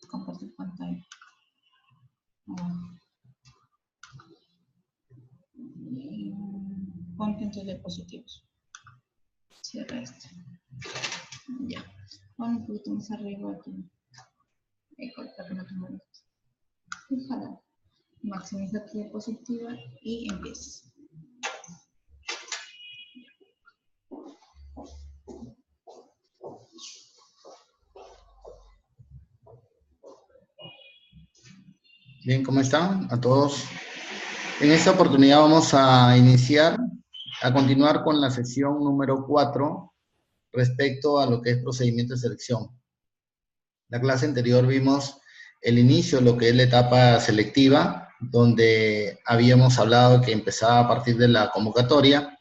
Compartir pantalla. Contentos diapositivos. Cierra este. Ya. Vamos un poquito más arriba aquí. Para que no tenga esto. Ojalá. Maximiza tu diapositiva y empieza. Bien, ¿cómo están a todos? En esta oportunidad vamos a continuar con la sesión número 4 respecto a lo que es procedimiento de selección. La clase anterior vimos el inicio de lo que es la etapa selectiva, donde habíamos hablado que empezaba a partir de la convocatoria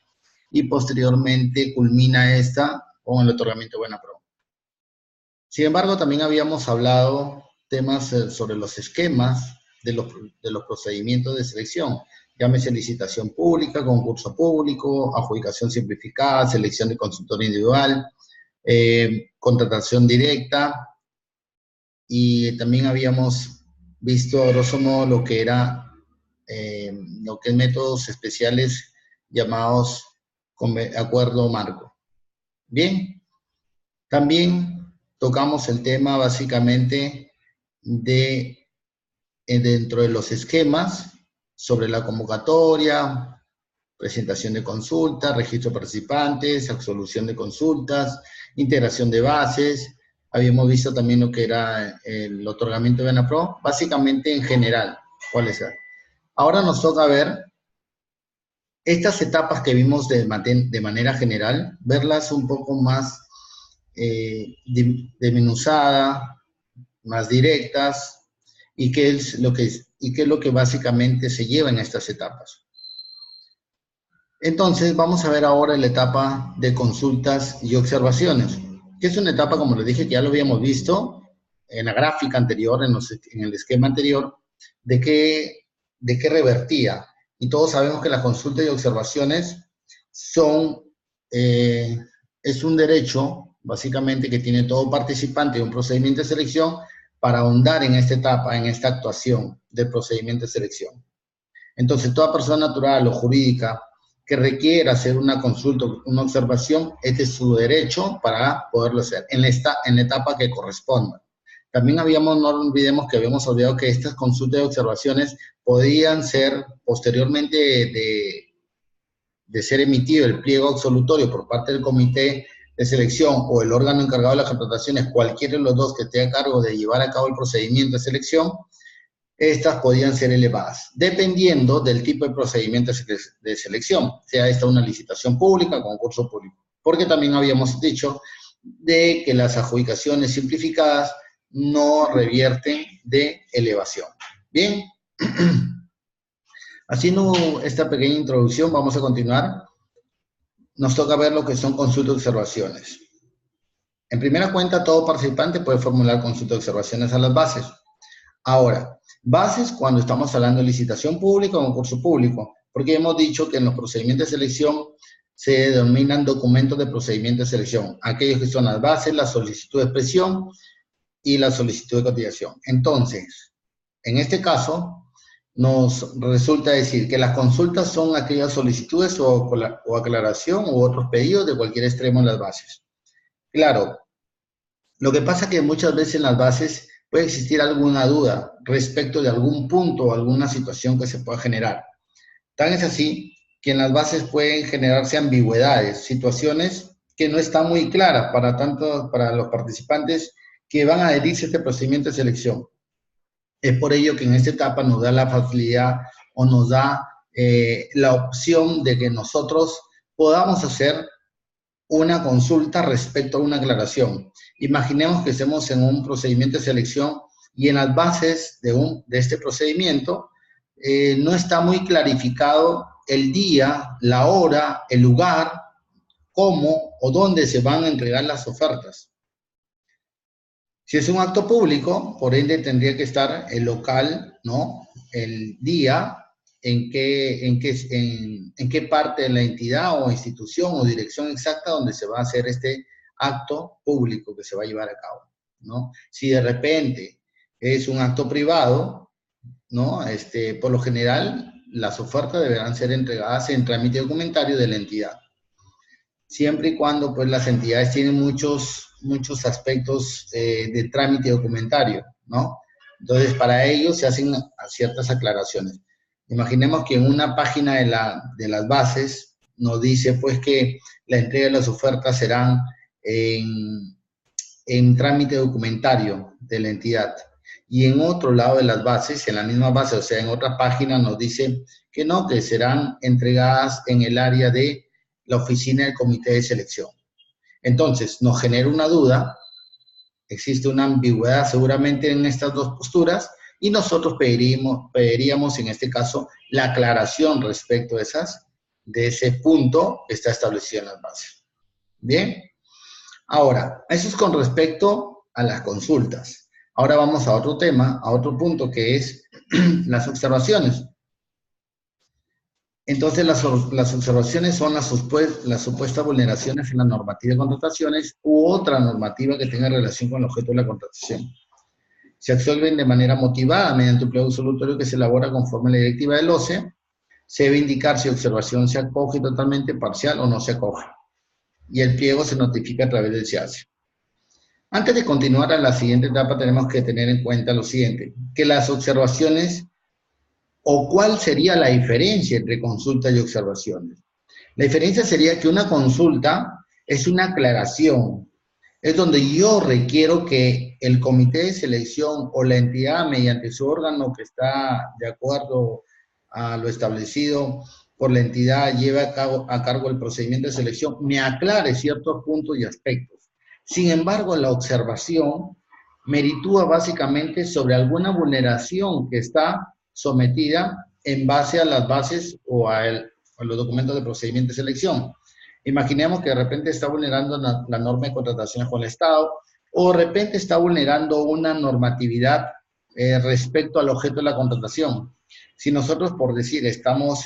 y posteriormente culmina esta con el otorgamiento de buena pro. Sin embargo, también habíamos hablado temas sobre los esquemas de los procedimientos de selección, llámese licitación pública, concurso público, adjudicación simplificada, selección de consultor individual, contratación directa, y también habíamos visto a grosso modo lo que es métodos especiales llamados acuerdo marco. Bien, también tocamos el tema básicamente dentro de los esquemas sobre la convocatoria, presentación de consultas, registro de participantes, absolución de consultas, integración de bases. Habíamos visto también lo que era el otorgamiento de BENAPRO, básicamente en general, cuáles eran. Ahora nos toca ver estas etapas que vimos de manera general, verlas un poco más desmenuzadas, más directas, y qué es lo que básicamente se lleva en estas etapas. Entonces, vamos a ver ahora la etapa de consultas y observaciones, que es una etapa, como les dije, que ya lo habíamos visto en la gráfica anterior, en el esquema anterior, de qué revertía. Y todos sabemos que las consultas y observaciones es un derecho, básicamente, que tiene todo participante de un procedimiento de selección para ahondar en esta etapa, en esta actuación del procedimiento de selección. Entonces, toda persona natural o jurídica que requiera hacer una consulta o una observación, este es su derecho para poderlo hacer en la etapa que corresponda. También no olvidemos que habíamos olvidado que estas consultas y observaciones podían ser, posteriormente de ser emitido el pliego absolutorio por parte del comité de selección o el órgano encargado de las contrataciones, cualquiera de los dos que esté a cargo de llevar a cabo el procedimiento de selección, estas podían ser elevadas, dependiendo del tipo de procedimiento de selección, sea esta una licitación pública, concurso público. Porque también habíamos dicho de que las adjudicaciones simplificadas no revierten de elevación. Bien, haciendo esta pequeña introducción, vamos a continuar. Nos toca ver lo que son consultas y observaciones. En primera cuenta, todo participante puede formular consultas y observaciones a las bases. Ahora, bases cuando estamos hablando de licitación pública o concurso público, porque hemos dicho que en los procedimientos de selección se denominan documentos de procedimiento de selección, aquellos que son las bases, la solicitud de expresión y la solicitud de cotización. Entonces, en este caso, nos resulta decir que las consultas son aquellas solicitudes o aclaración u otros pedidos de cualquier extremo en las bases. Claro, lo que pasa es que muchas veces en las bases puede existir alguna duda respecto de algún punto o alguna situación que se pueda generar. Tan es así que en las bases pueden generarse ambigüedades, situaciones que no están muy claras para los participantes que van a adherirse a este procedimiento de selección. Es por ello que en esta etapa nos da la facilidad o nos da la opción de que nosotros podamos hacer una consulta respecto a una aclaración. Imaginemos que estemos en un procedimiento de selección y en las bases de este procedimiento no está muy clarificado el día, la hora, el lugar, cómo o dónde se van a entregar las ofertas. Si es un acto público, por ende tendría que estar el local, ¿no? El día, en qué parte de la entidad o institución o dirección exacta donde se va a hacer este acto público que se va a llevar a cabo, ¿no? Si de repente es un acto privado, ¿no? Por lo general, las ofertas deberán ser entregadas en trámite documentario de la entidad, siempre y cuando pues las entidades tienen muchos aspectos de trámite documentario, ¿no? Entonces, para ello se hacen ciertas aclaraciones. Imaginemos que en una página de las bases nos dice pues que la entrega de las ofertas serán en trámite documentario de la entidad. Y en otro lado de las bases, en la misma base, o sea, en otra página nos dice que no, que serán entregadas en el área de la oficina del comité de selección. Entonces, nos genera una duda, existe una ambigüedad seguramente en estas dos posturas y nosotros pediríamos en este caso la aclaración respecto de ese punto que está establecido en las bases. Bien, ahora, eso es con respecto a las consultas. Ahora vamos a otro tema, a otro punto que es las observaciones. Entonces, las observaciones son las supuestas vulneraciones en la normativa de contrataciones u otra normativa que tenga relación con el objeto de la contratación. Se absuelven de manera motivada mediante un pliego absolutorio que se elabora conforme a la directiva del OCE. Se debe indicar si observación se acoge totalmente, parcial o no se acoge. Y el pliego se notifica a través del SEACE. Antes de continuar a la siguiente etapa, tenemos que tener en cuenta lo siguiente, que las observaciones o cuál sería la diferencia entre consultas y observaciones. La diferencia sería que una consulta es una aclaración, es donde yo requiero que el comité de selección o la entidad mediante su órgano que está de acuerdo a lo establecido por la entidad lleve a cargo el procedimiento de selección, me aclare ciertos puntos y aspectos. Sin embargo, la observación meritúa básicamente sobre alguna vulneración que está sometida en base a las bases o a los documentos de procedimiento de selección. Imaginemos que de repente está vulnerando la norma de contrataciones con el Estado o de repente está vulnerando una normatividad respecto al objeto de la contratación. Si nosotros, por decir, estamos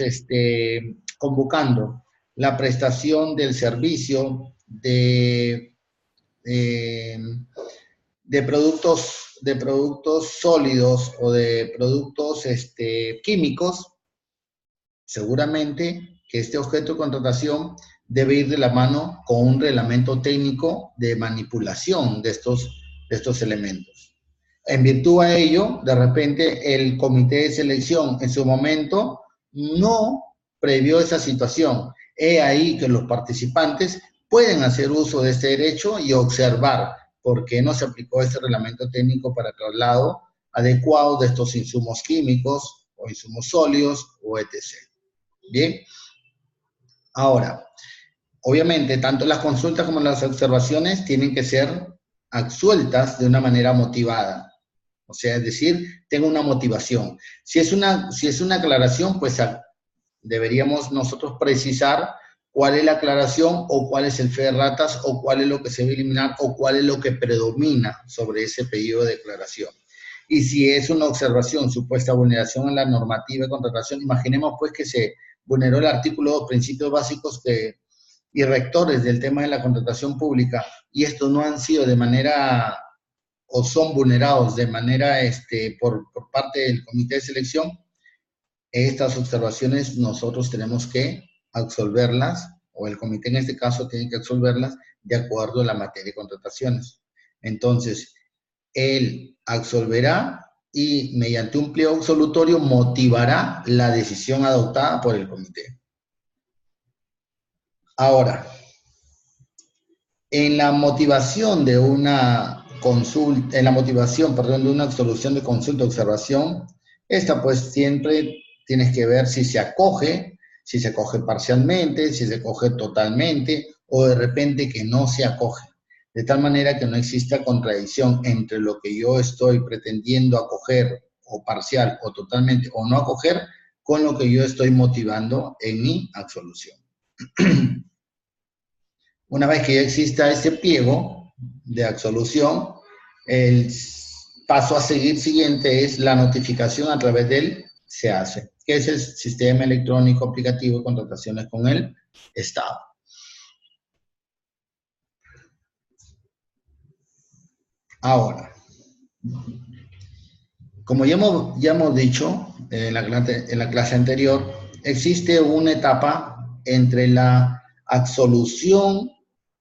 convocando la prestación del servicio de productos sólidos o de productos químicos, seguramente que este objeto de contratación debe ir de la mano con un reglamento técnico de manipulación de estos elementos. En virtud a ello, de repente el comité de selección en su momento no previó esa situación. He ahí que los participantes pueden hacer uso de este derecho y observar por qué no se aplicó este reglamento técnico para traslado adecuado de estos insumos químicos o insumos sólidos o etc. Bien, ahora, obviamente, tanto las consultas como las observaciones tienen que ser absueltas de una manera motivada. O sea, es decir, tengo una motivación. Si es una aclaración, pues deberíamos nosotros precisar cuál es la aclaración o cuál es el fe de ratas o cuál es lo que se debe eliminar o cuál es lo que predomina sobre ese pedido de declaración. Y si es una observación, supuesta vulneración en la normativa de contratación, imaginemos pues que se vulneró el artículo 2, principios básicos y rectores del tema de la contratación pública, y estos no han sido de manera, o son vulnerados de manera por parte del comité de selección, estas observaciones nosotros tenemos que absolverlas, o el comité en este caso tiene que absolverlas de acuerdo a la materia de contrataciones. Entonces, él absolverá y mediante un pliego absolutorio motivará la decisión adoptada por el comité. Ahora, en la motivación de una consulta, de una absolución de consulta o observación, esta pues siempre tienes que ver si se acoge parcialmente, si se acoge totalmente, o de repente que no se acoge. De tal manera que no exista contradicción entre lo que yo estoy pretendiendo acoger, o parcial, o totalmente, o no acoger, con lo que yo estoy motivando en mi absolución. Una vez que ya exista este pliego de absolución, el paso a seguir siguiente es la notificación a través del SEACE, que es el Sistema Electrónico Aplicativo de Contrataciones con el Estado. Ahora, Como ya hemos dicho en la clase anterior, existe una etapa entre la absolución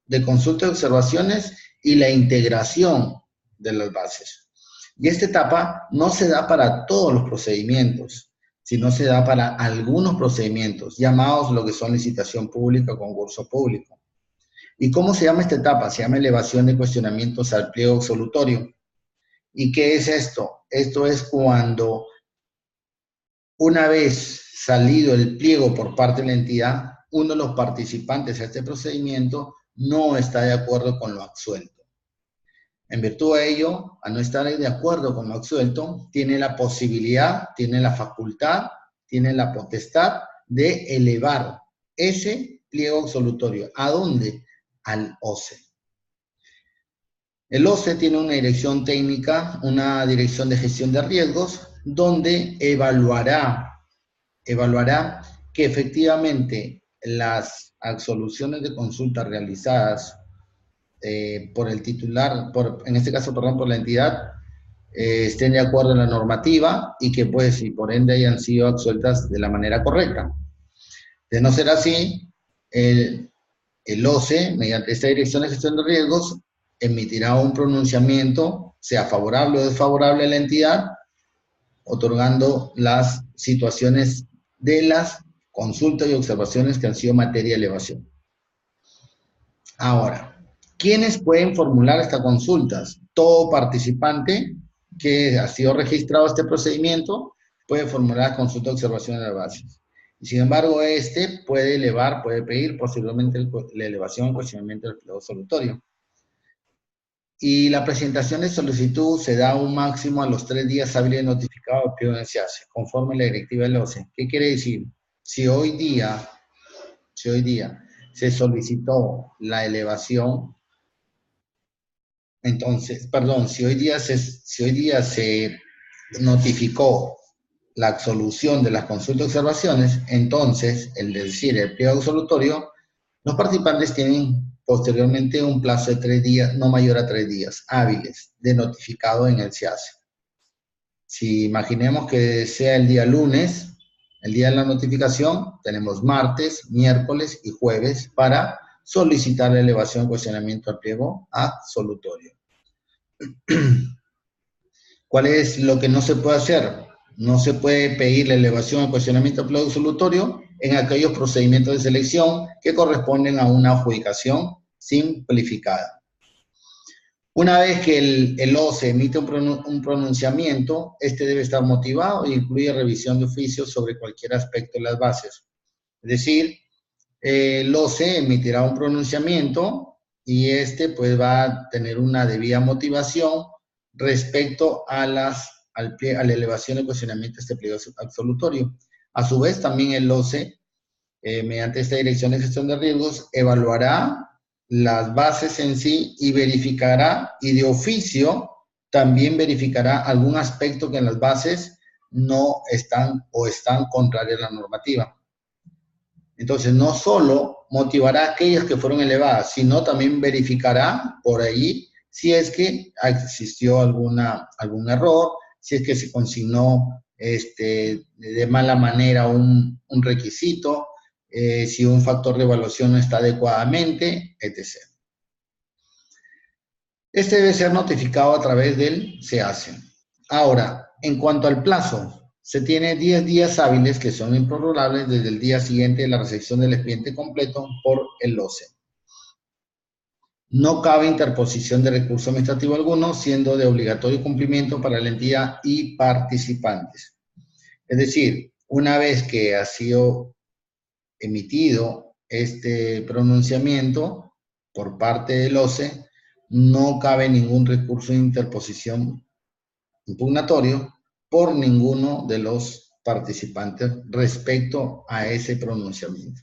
de consulta de observaciones y la integración de las bases. Y esta etapa no se da para todos los procedimientos, sino se da para algunos procedimientos, llamados lo que son licitación pública o concurso público. ¿Y cómo se llama esta etapa? Se llama elevación de cuestionamientos al pliego absolutorio. ¿Y qué es esto? Esto es cuando, una vez salido el pliego por parte de la entidad, uno de los participantes a este procedimiento no está de acuerdo con lo absuelto. En virtud de ello, a no estar de acuerdo con lo absuelto, tiene la posibilidad, tiene la facultad, tiene la potestad de elevar ese pliego absolutorio. ¿A dónde? Al OCE. El OCE tiene una dirección técnica, una dirección de gestión de riesgos, donde evaluará que efectivamente las absoluciones de consulta realizadas por el titular, en este caso, perdón, por la entidad, estén de acuerdo en la normativa y que, pues, y por ende hayan sido absueltas de la manera correcta. De no ser así, el OCE, mediante esta dirección de gestión de riesgos, emitirá un pronunciamiento, sea favorable o desfavorable a la entidad, otorgando las situaciones de las consultas y observaciones que han sido materia de elevación. Ahora, ¿quiénes pueden formular estas consultas? Todo participante que ha sido registrado a este procedimiento puede formular consulta de observación de las bases. Y sin embargo, este puede elevar, puede pedir posteriormente la elevación o cuestionamiento del pliego absolutorio. Y la presentación de solicitud se da un máximo a los 3 días hábiles notificado al pliego en el SEACE, conforme a la directiva del OCE. ¿Qué quiere decir? Si hoy día se solicitó la elevación, entonces, perdón, si hoy día se notificó la absolución de las consultas de observaciones, entonces, el pliego absolutorio, los participantes tienen posteriormente un plazo de 3 días, no mayor a 3 días hábiles de notificado en el SEACE. Si imaginemos que sea el día lunes, el día de la notificación, tenemos martes, miércoles y jueves para solicitar la elevación o cuestionamiento al pliego absolutorio. ¿Cuál es lo que no se puede hacer? No se puede pedir la elevación o cuestionamiento al pliego absolutorio en aquellos procedimientos de selección que corresponden a una adjudicación simplificada. Una vez que el OCE emite un pronunciamiento, este debe estar motivado e incluye revisión de oficio sobre cualquier aspecto de las bases. Es decir, el OCE emitirá un pronunciamiento y este pues va a tener una debida motivación respecto a la elevación y cuestionamiento de este pliego absolutorio. A su vez, también el OCE, mediante esta dirección de gestión de riesgos, evaluará las bases en sí y verificará, y de oficio también verificará algún aspecto que en las bases no están o están contrarias a la normativa. Entonces, no solo motivará aquellas que fueron elevadas, sino también verificará por ahí si es que existió algún error, si es que se consignó de mala manera un requisito, si un factor de evaluación no está adecuadamente, etc. Este debe ser notificado a través del SEACE. Ahora, en cuanto al plazo, se tiene 10 días hábiles que son improrrogables desde el día siguiente de la recepción del expediente completo por el OCE. No cabe interposición de recurso administrativo alguno, siendo de obligatorio cumplimiento para la entidad y participantes. Es decir, una vez que ha sido emitido este pronunciamiento por parte del OCE, no cabe ningún recurso de interposición impugnatorio por ninguno de los participantes respecto a ese pronunciamiento.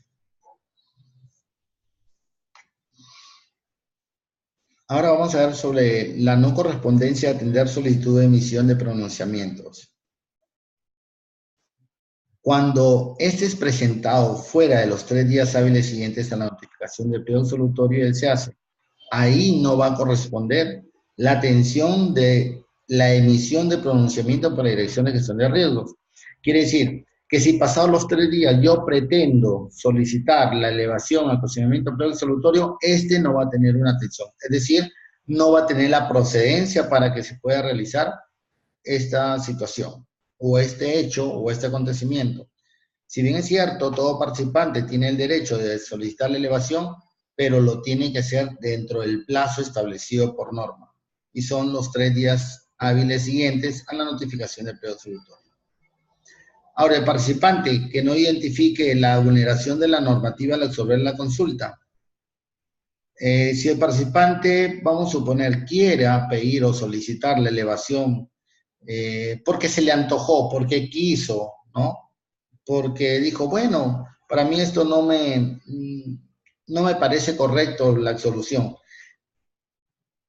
Ahora vamos a ver sobre la no correspondencia a atender solicitud de emisión de pronunciamientos. Cuando este es presentado fuera de los 3 días hábiles siguientes a la notificación del pliego absolutorio del SEACE, ahí no va a corresponder la atención de la emisión de pronunciamiento por la Dirección de Gestión de Riesgos. Quiere decir que si pasados los 3 días yo pretendo solicitar la elevación al procedimiento previo este no va a tener una atención. Es decir, no va a tener la procedencia para que se pueda realizar esta situación, o este hecho, o este acontecimiento. Si bien es cierto, todo participante tiene el derecho de solicitar la elevación, pero lo tiene que hacer dentro del plazo establecido por norma. Y son los 3 días hábiles siguientes a la notificación del periodo tributorio. Ahora, el participante que no identifique la vulneración de la normativa al absorber la consulta. Si el participante, vamos a suponer, quiera pedir o solicitar la elevación porque se le antojó, porque quiso, ¿no? Porque dijo, bueno, para mí esto no me parece correcto la absolución.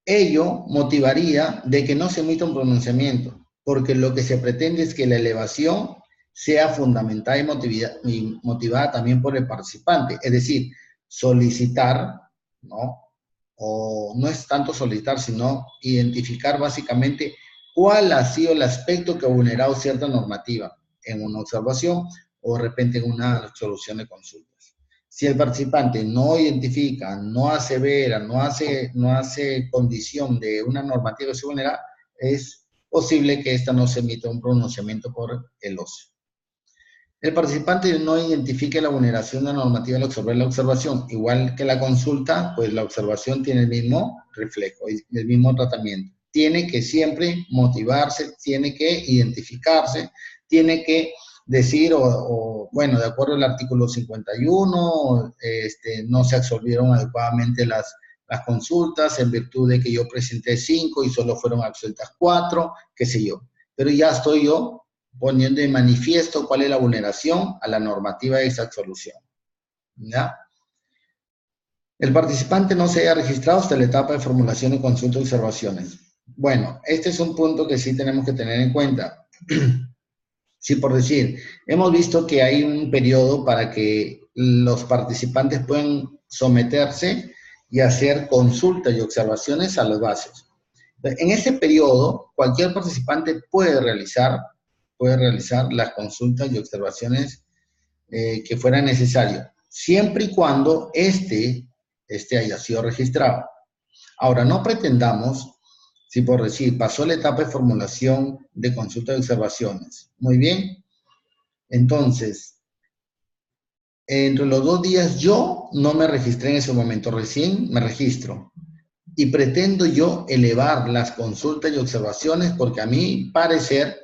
Ello motivaría de que no se emita un pronunciamiento, porque lo que se pretende es que la elevación sea fundamentada y motivada también por el participante, es decir, solicitar, ¿no? O no es tanto solicitar, sino identificar básicamente cuál ha sido el aspecto que ha vulnerado cierta normativa en una observación o de repente en una solución de consultas. Si el participante no identifica, no asevera, no hace condición de una normativa que se vulnera, es posible que esta no se emita un pronunciamiento por el OCE. El participante no identifique la vulneración de la normativa al absorber la observación. Igual que la consulta, pues la observación tiene el mismo reflejo, el mismo tratamiento. Tiene que siempre motivarse, tiene que identificarse, tiene que decir, bueno, de acuerdo al artículo 51, no se absorbieron adecuadamente las consultas en virtud de que yo presenté 5 y solo fueron absueltas 4, qué sé yo. Pero ya estoy yo poniendo de manifiesto cuál es la vulneración a la normativa de esa absolución. ¿Ya? El participante no se haya registrado hasta la etapa de formulación de consulta y observaciones. Bueno, este es un punto que sí tenemos que tener en cuenta. Sí, por decir, hemos visto que hay un periodo para que los participantes puedan someterse y hacer consultas y observaciones a las bases. En ese periodo, cualquier participante puede realizar las consultas y observaciones que fueran necesarias, siempre y cuando este haya sido registrado. Ahora, no pretendamos, si por decir, pasó la etapa de formulación de consultas y observaciones. Muy bien. Entonces, entre los 2 días yo no me registré en ese momento, recién me registro. Y pretendo yo elevar las consultas y observaciones porque a mi parecer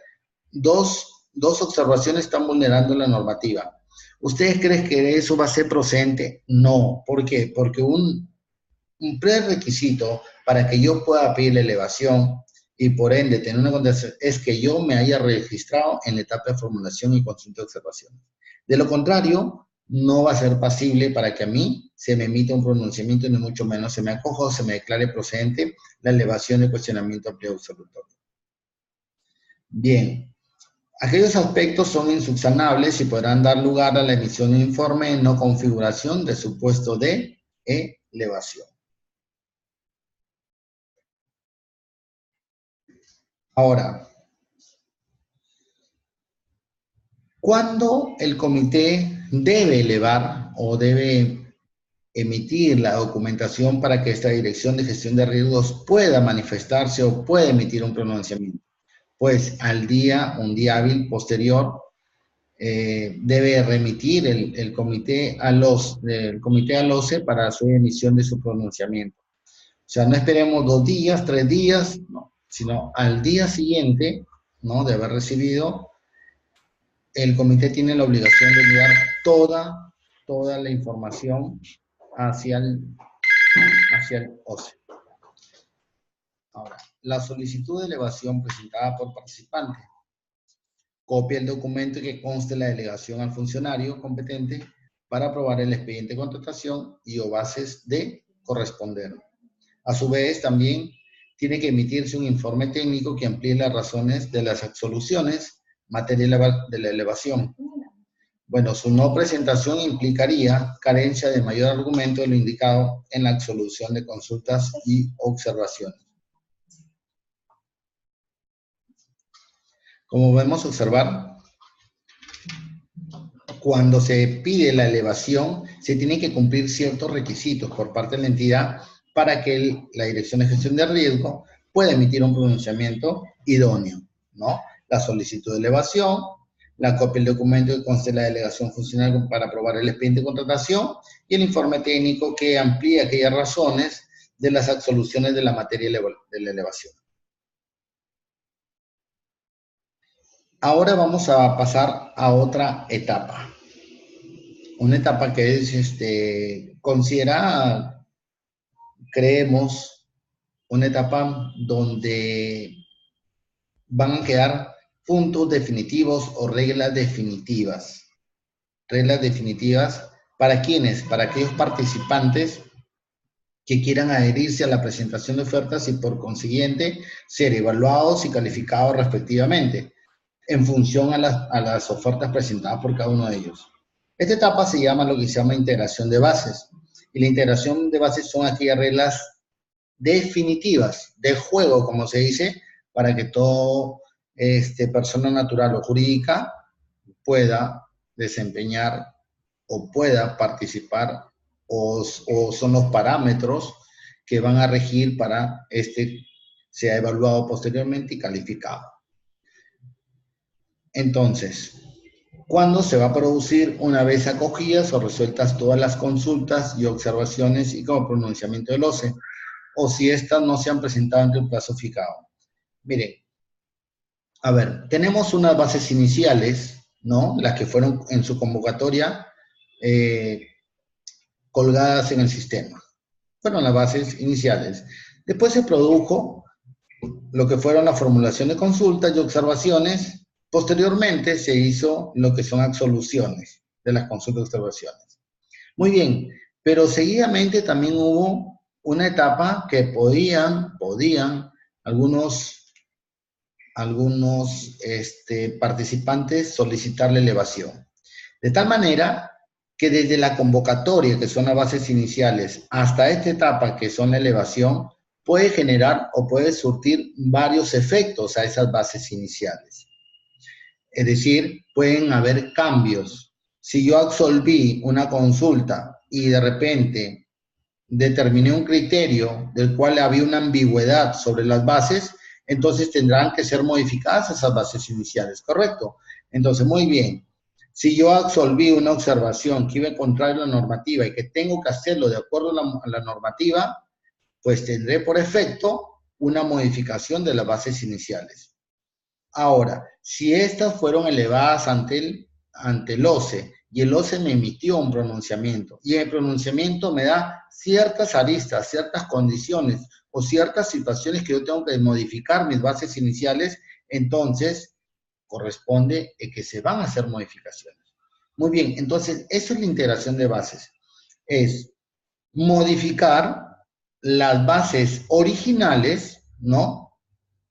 dos observaciones están vulnerando la normativa. ¿Ustedes creen que eso va a ser procedente? No. ¿Por qué? Porque un prerequisito para que yo pueda pedir la elevación y por ende tener una contestación es que yo me haya registrado en la etapa de formulación y consulta de observaciones. De lo contrario, no va a ser pasible para que a mí se me emita un pronunciamiento, ni mucho menos se me acoja o se me declare procedente la elevación de cuestionamiento amplio absolutorio. Bien, aquellos aspectos son insubsanables y podrán dar lugar a la emisión de un informe en no configuración de supuesto de elevación. Ahora, ¿cuándo el comité debe elevar o debe emitir la documentación para que esta Dirección de Gestión de Riesgos pueda manifestarse o pueda emitir un pronunciamiento? Pues un día hábil posterior, debe remitir el comité al OCE para su emisión de su pronunciamiento. O sea, no esperemos 2 días, 3 días, no, sino al día siguiente, ¿no?, de haber recibido, el comité tiene la obligación de enviar toda la información hacia el OCE. Ahora, la solicitud de elevación presentada por participante. Copia el documento que conste la delegación al funcionario competente para aprobar el expediente de contratación y o bases de corresponder. A su vez, también tiene que emitirse un informe técnico que amplíe las razones de las absoluciones materia de la elevación. Bueno, su no presentación implicaría carencia de mayor argumento de lo indicado en la absolución de consultas y observaciones. Como podemos observar, cuando se pide la elevación, se tienen que cumplir ciertos requisitos por parte de la entidad para que la Dirección de Gestión de Riesgo pueda emitir un pronunciamiento idóneo, ¿no? La solicitud de elevación, la copia del documento que conste la delegación funcional para aprobar el expediente de contratación y el informe técnico que amplía aquellas razones de las absoluciones de la materia de la elevación. Ahora vamos a pasar a otra etapa. Una etapa que es considerada, creemos, una etapa donde van a quedar puntos definitivos o reglas definitivas. Reglas definitivas para quienes, para aquellos participantes que quieran adherirse a la presentación de ofertas y por consiguiente ser evaluados y calificados respectivamente en función a las ofertas presentadas por cada uno de ellos. Esta etapa se llama lo que se llama integración de bases. Y la integración de bases son aquellas reglas definitivas de juego, como se dice, para que todo persona natural o jurídica pueda desempeñar o pueda participar o son los parámetros que van a regir para sea evaluado posteriormente y calificado. Entonces, ¿cuándo se va a producir una vez acogidas o resueltas todas las consultas y observaciones y como pronunciamiento del OCE? O si estas no se han presentado ante un plazo fijado. Miren, a ver, tenemos unas bases iniciales, ¿no? Las que fueron en su convocatoria colgadas en el sistema. Fueron las bases iniciales. Después se produjo lo que fueron la formulación de consultas y observaciones. Posteriormente se hizo lo que son absoluciones de las consultas y observaciones. Muy bien, pero seguidamente también hubo una etapa que podían algunos participantes solicitar la elevación. De tal manera que desde la convocatoria, que son las bases iniciales, hasta esta etapa, que son la elevación, puede generar o puede surtir varios efectos a esas bases iniciales. Es decir, pueden haber cambios. Si yo absolví una consulta y de repente determiné un criterio del cual había una ambigüedad sobre las bases, entonces tendrán que ser modificadas esas bases iniciales, ¿correcto? Entonces, muy bien. Si yo absolví una observación que iba a contrario a la normativa y que tengo que hacerlo de acuerdo a la normativa, pues tendré por efecto una modificación de las bases iniciales. Ahora, si estas fueron elevadas ante el OCE y el OCE me emitió un pronunciamiento y el pronunciamiento me da ciertas aristas, ciertas condiciones o ciertas situaciones que yo tengo que modificar mis bases iniciales, entonces corresponde que se van a hacer modificaciones. Muy bien, entonces eso es la integración de bases. Es modificar las bases originales, ¿no?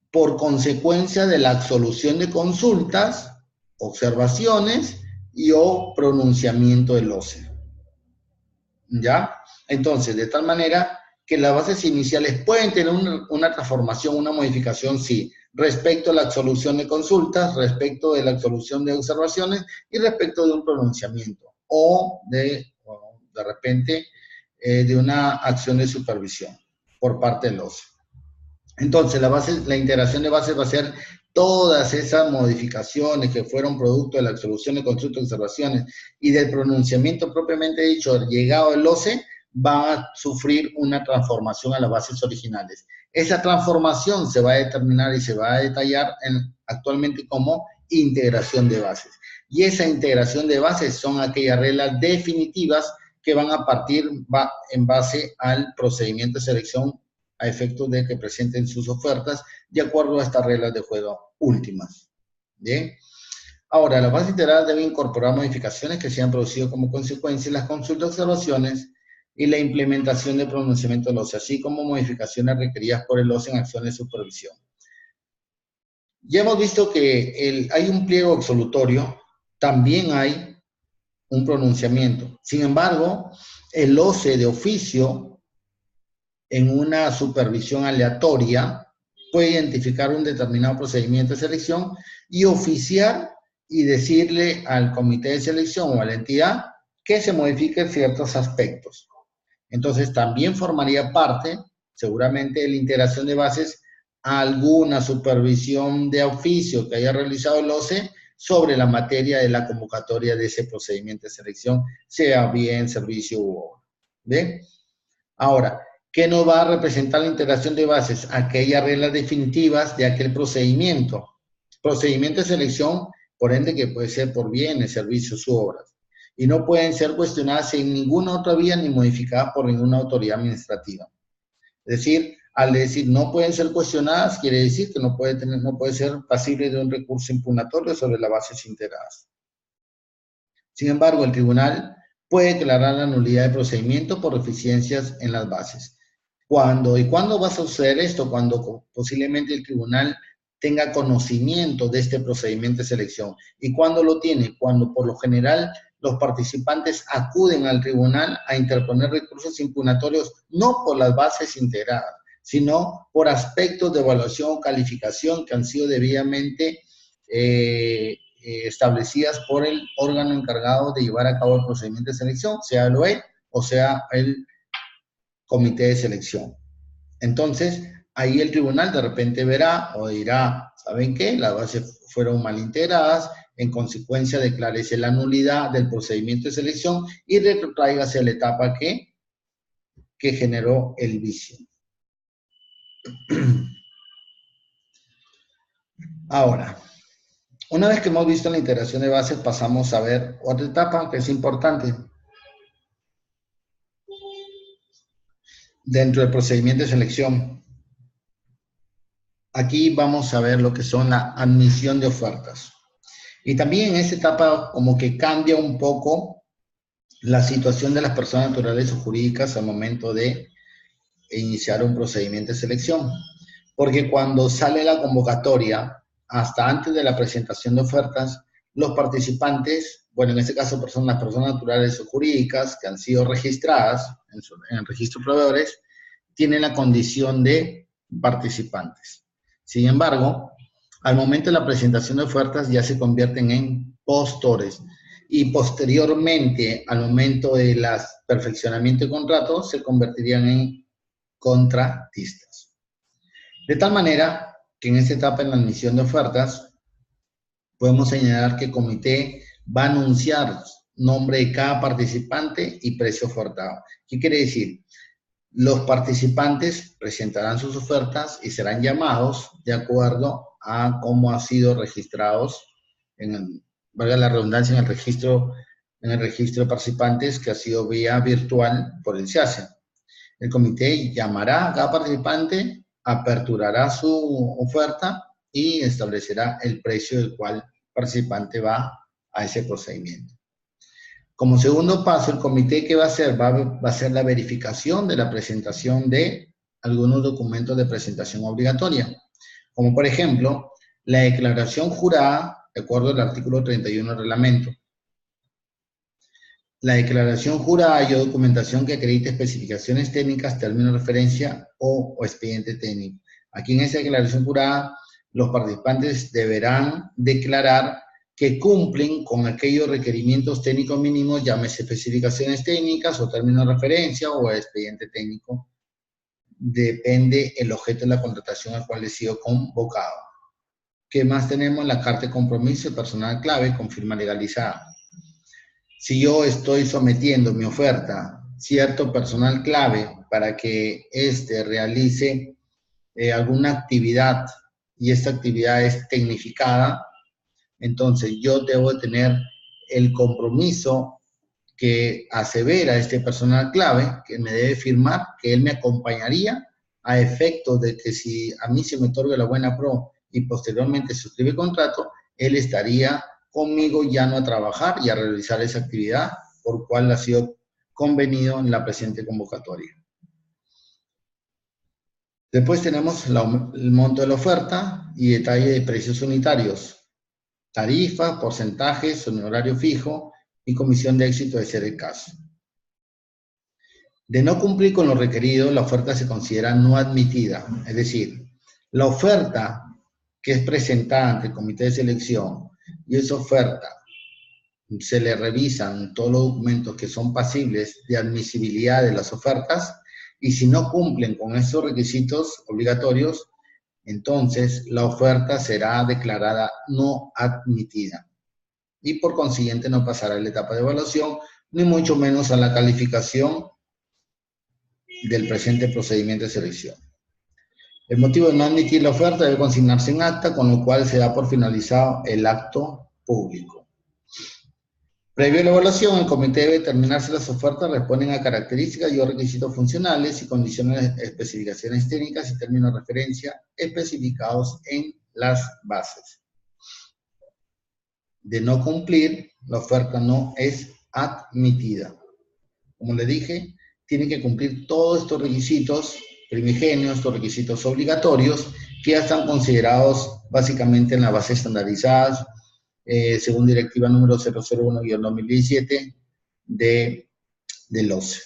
Por consecuencia de la absolución de consultas, observaciones y o pronunciamiento del OCE. ¿Ya? Entonces, de tal manera que las bases iniciales pueden tener una transformación, una modificación, sí, respecto a la absolución de consultas, respecto de la absolución de observaciones y respecto de un pronunciamiento o de repente de una acción de supervisión por parte del OCE. Entonces, la integración de bases va a ser todas esas modificaciones que fueron producto de la absolución de consultas y observaciones y del pronunciamiento propiamente dicho, llegado el OCE, va a sufrir una transformación a las bases originales. Esa transformación se va a determinar y se va a detallar actualmente como integración de bases. Y esa integración de bases son aquellas reglas definitivas que van a partir en base al procedimiento de selección a efectos de que presenten sus ofertas de acuerdo a estas reglas de juego últimas. ¿Bien? Ahora, las bases integradas deben incorporar modificaciones que se han producido como consecuencia de las consultas, observaciones y la implementación del pronunciamiento del OCE, así como modificaciones requeridas por el OCE en acciones de supervisión. Ya hemos visto que hay un pliego absolutorio, también hay un pronunciamiento. Sin embargo, el OCE de oficio en una supervisión aleatoria puede identificar un determinado procedimiento de selección y oficiar y decirle al comité de selección o a la entidad que se modifiquen ciertos aspectos. Entonces, también formaría parte, seguramente, de la integración de bases a alguna supervisión de oficio que haya realizado el OCE sobre la materia de la convocatoria de ese procedimiento de selección, sea bien servicio u obra. ¿Bien? Ahora, ¿qué nos va a representar la integración de bases? Aquellas reglas definitivas de aquel procedimiento. Procedimiento de selección, por ende, que puede ser por bienes, servicios u obras. Y no pueden ser cuestionadas en ninguna otra vía ni modificadas por ninguna autoridad administrativa. Es decir, al decir no pueden ser cuestionadas, quiere decir que no puede ser pasible de un recurso impugnatorio sobre las bases integradas. Sin embargo, el tribunal puede declarar la nulidad de procedimiento por deficiencias en las bases. ¿Cuándo? ¿Y cuándo va a suceder esto? Cuando posiblemente el tribunal tenga conocimiento de este procedimiento de selección. ¿Y cuándo lo tiene? Cuando por lo general los participantes acuden al tribunal a interponer recursos impugnatorios no por las bases integradas, sino por aspectos de evaluación o calificación que han sido debidamente establecidas por el órgano encargado de llevar a cabo el procedimiento de selección, sea el OE o sea el comité de selección. Entonces, ahí el tribunal de repente verá o dirá, ¿saben qué? Las bases fueron mal integradas, en consecuencia declárese la nulidad del procedimiento de selección y retrotráigase a la etapa que generó el vicio. Ahora, una vez que hemos visto la integración de bases, pasamos a ver otra etapa que es importante dentro del procedimiento de selección. Aquí vamos a ver lo que son la admisión de ofertas. Y también en esta etapa como que cambia un poco la situación de las personas naturales o jurídicas al momento de iniciar un procedimiento de selección. Porque cuando sale la convocatoria, hasta antes de la presentación de ofertas, los participantes, bueno, en este caso las personas naturales o jurídicas que han sido registradas en el registro de proveedores, tienen la condición de participantes. Sin embargo, al momento de la presentación de ofertas ya se convierten en postores y posteriormente, al momento del perfeccionamiento de contratos, se convertirían en contratistas. De tal manera que en esta etapa, en la admisión de ofertas, podemos señalar que el comité va a anunciar nombre de cada participante y precio ofertado. ¿Qué quiere decir? Los participantes presentarán sus ofertas y serán llamados de acuerdo a cómo han sido registrados, valga la redundancia, en el registro de participantes que ha sido vía virtual por el SEACE. El comité llamará a cada participante, aperturará su oferta y establecerá el precio del cual el participante va a ese procedimiento. Como segundo paso, el comité, ¿qué va a hacer? Va a hacer la verificación de la presentación de algunos documentos de presentación obligatoria, como por ejemplo, la declaración jurada, de acuerdo al artículo 31 del reglamento. La declaración jurada y documentación que acredite especificaciones técnicas, términos de referencia o expediente técnico. Aquí en esa declaración jurada, los participantes deberán declarar que cumplen con aquellos requerimientos técnicos mínimos, llámese especificaciones técnicas o términos de referencia o expediente técnico. Depende el objeto de la contratación al cual he sido convocado. ¿Qué más tenemos? La carta de compromiso de personal clave con firma legalizada. Si yo estoy sometiendo mi oferta cierto personal clave para que éste realice alguna actividad y esta actividad es tecnificada, entonces yo debo tener el compromiso que asevera este personal clave, que me debe firmar, que él me acompañaría a efectos de que si a mí se me otorga la buena pro y posteriormente se suscribe el contrato, él estaría conmigo ya no a trabajar y a realizar esa actividad por cual ha sido convenido en la presente convocatoria. Después tenemos el monto de la oferta y detalle de precios unitarios, tarifas, porcentajes, honorario fijo y comisión de éxito de ser el caso. De no cumplir con lo requerido, la oferta se considera no admitida, es decir, La oferta que es presentada ante el comité de selección y esa oferta se le revisan todos los documentos que son pasibles de admisibilidad de las ofertas y si no cumplen con esos requisitos obligatorios, entonces la oferta será declarada no admitida y por consiguiente no pasará a la etapa de evaluación ni mucho menos a la calificación del presente procedimiento de selección. El motivo de no admitir la oferta debe consignarse en acta, con lo cual se da por finalizado el acto público. Previo a la evaluación, el comité debe determinar si las ofertas responden a características y o requisitos funcionales y condiciones, especificaciones técnicas y términos de referencia especificados en las bases. De no cumplir, la oferta no es admitida. Como le dije, tiene que cumplir todos estos requisitos primigenios, estos requisitos obligatorios, que ya están considerados básicamente en la base estandarizadas, según directiva número 001-2017 del OCE.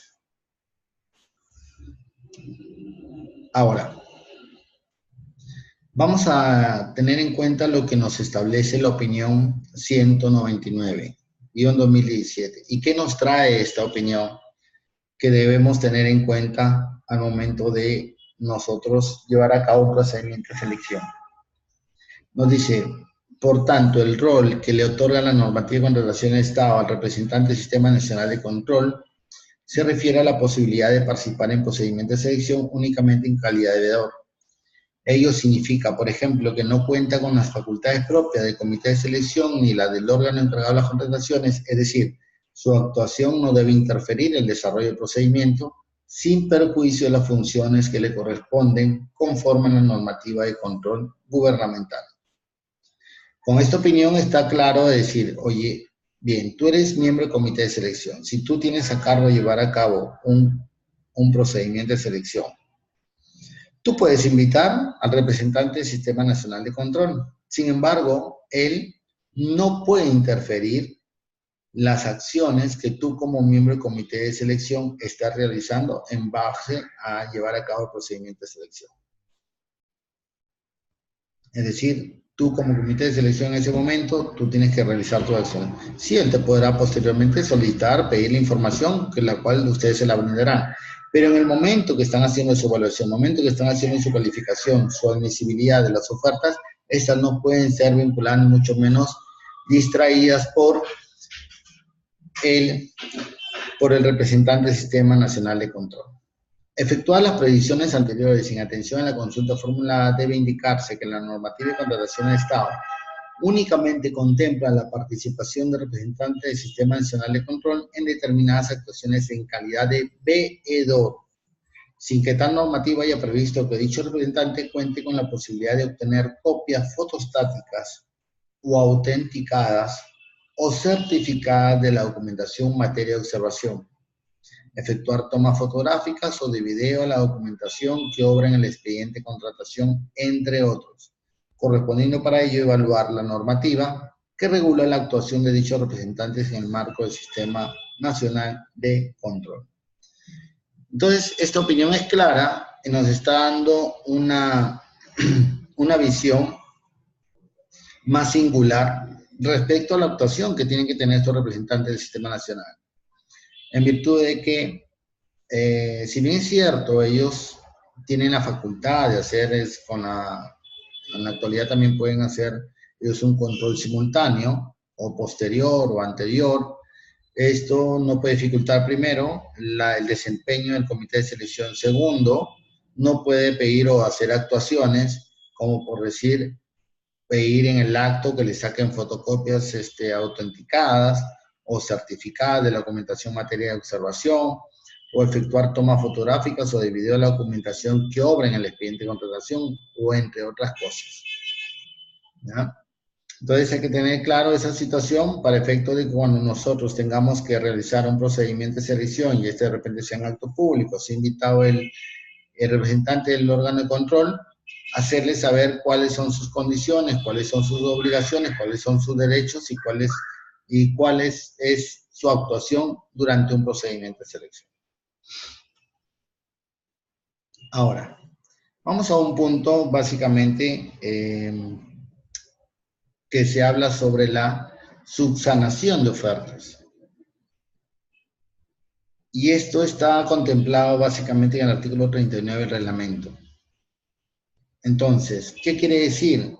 Ahora, vamos a tener en cuenta lo que nos establece la opinión 199-2017. ¿Y qué nos trae esta opinión que debemos tener en cuenta al momento de nosotros llevar a cabo un procedimiento de selección? Nos dice, por tanto, el rol que le otorga la normativa con relación al Estado al representante del Sistema Nacional de Control se refiere a la posibilidad de participar en procedimientos de selección únicamente en calidad de veedor. Ello significa, por ejemplo, que no cuenta con las facultades propias del comité de selección ni la del órgano encargado de las contrataciones, es decir, su actuación no debe interferir en el desarrollo del procedimiento sin perjuicio de las funciones que le corresponden conforme a la normativa de control gubernamental. Con esta opinión está claro de decir, oye, bien, tú eres miembro del comité de selección. Si tú tienes a cargo de llevar a cabo un procedimiento de selección, tú puedes invitar al representante del Sistema Nacional de Control. Sin embargo, él no puede interferir las acciones que tú como miembro del comité de selección estás realizando en base a llevar a cabo el procedimiento de selección. Es decir, tú como comité de selección en ese momento, tú tienes que realizar tu acción. Sí, él te podrá posteriormente solicitar, pedir la información, que la cual ustedes se la brindarán. Pero en el momento que están haciendo su evaluación, en el momento que están haciendo su calificación, su admisibilidad de las ofertas, estas no pueden ser vinculadas, ni mucho menos distraídas por el representante del Sistema Nacional de Control. Efectuadas las previsiones anteriores sin atención a la consulta formulada, debe indicarse que la normativa de contratación del Estado únicamente contempla la participación de representantes del Sistema Nacional de Control en determinadas actuaciones en calidad de veedor, sin que tal normativa haya previsto que dicho representante cuente con la posibilidad de obtener copias fotostáticas o autenticadas o certificadas de la documentación en materia de observación, efectuar tomas fotográficas o de video a la documentación que obra en el expediente de contratación, entre otros, correspondiendo para ello evaluar la normativa que regula la actuación de dichos representantes en el marco del Sistema Nacional de Control. Entonces, esta opinión es clara y nos está dando una visión más singular respecto a la actuación que tienen que tener estos representantes del Sistema Nacional. En virtud de que, si bien es cierto, ellos tienen la facultad de hacer, en la actualidad también pueden hacer ellos un control simultáneo, o posterior, o anterior. Esto no puede dificultar, primero, el desempeño del comité de selección. Segundo, no puede pedir o hacer actuaciones, como por decir, pedir en el acto que le saquen fotocopias autenticadas o certificadas de la documentación en materia de observación, o efectuar tomas fotográficas o de video de la documentación que obra en el expediente de contratación, o entre otras cosas. ¿Ya? Entonces hay que tener claro esa situación para efecto de que cuando nosotros tengamos que realizar un procedimiento de selección y de repente sea en acto público, se ha invitado el representante del órgano de control, hacerle saber cuáles son sus condiciones, cuáles son sus obligaciones, cuáles son sus derechos y cuál es su actuación durante un procedimiento de selección. Ahora, Vamos a un punto básicamente que se habla sobre la subsanación de ofertas. Y esto está contemplado básicamente en el artículo 39 del reglamento. Entonces, ¿qué quiere decir?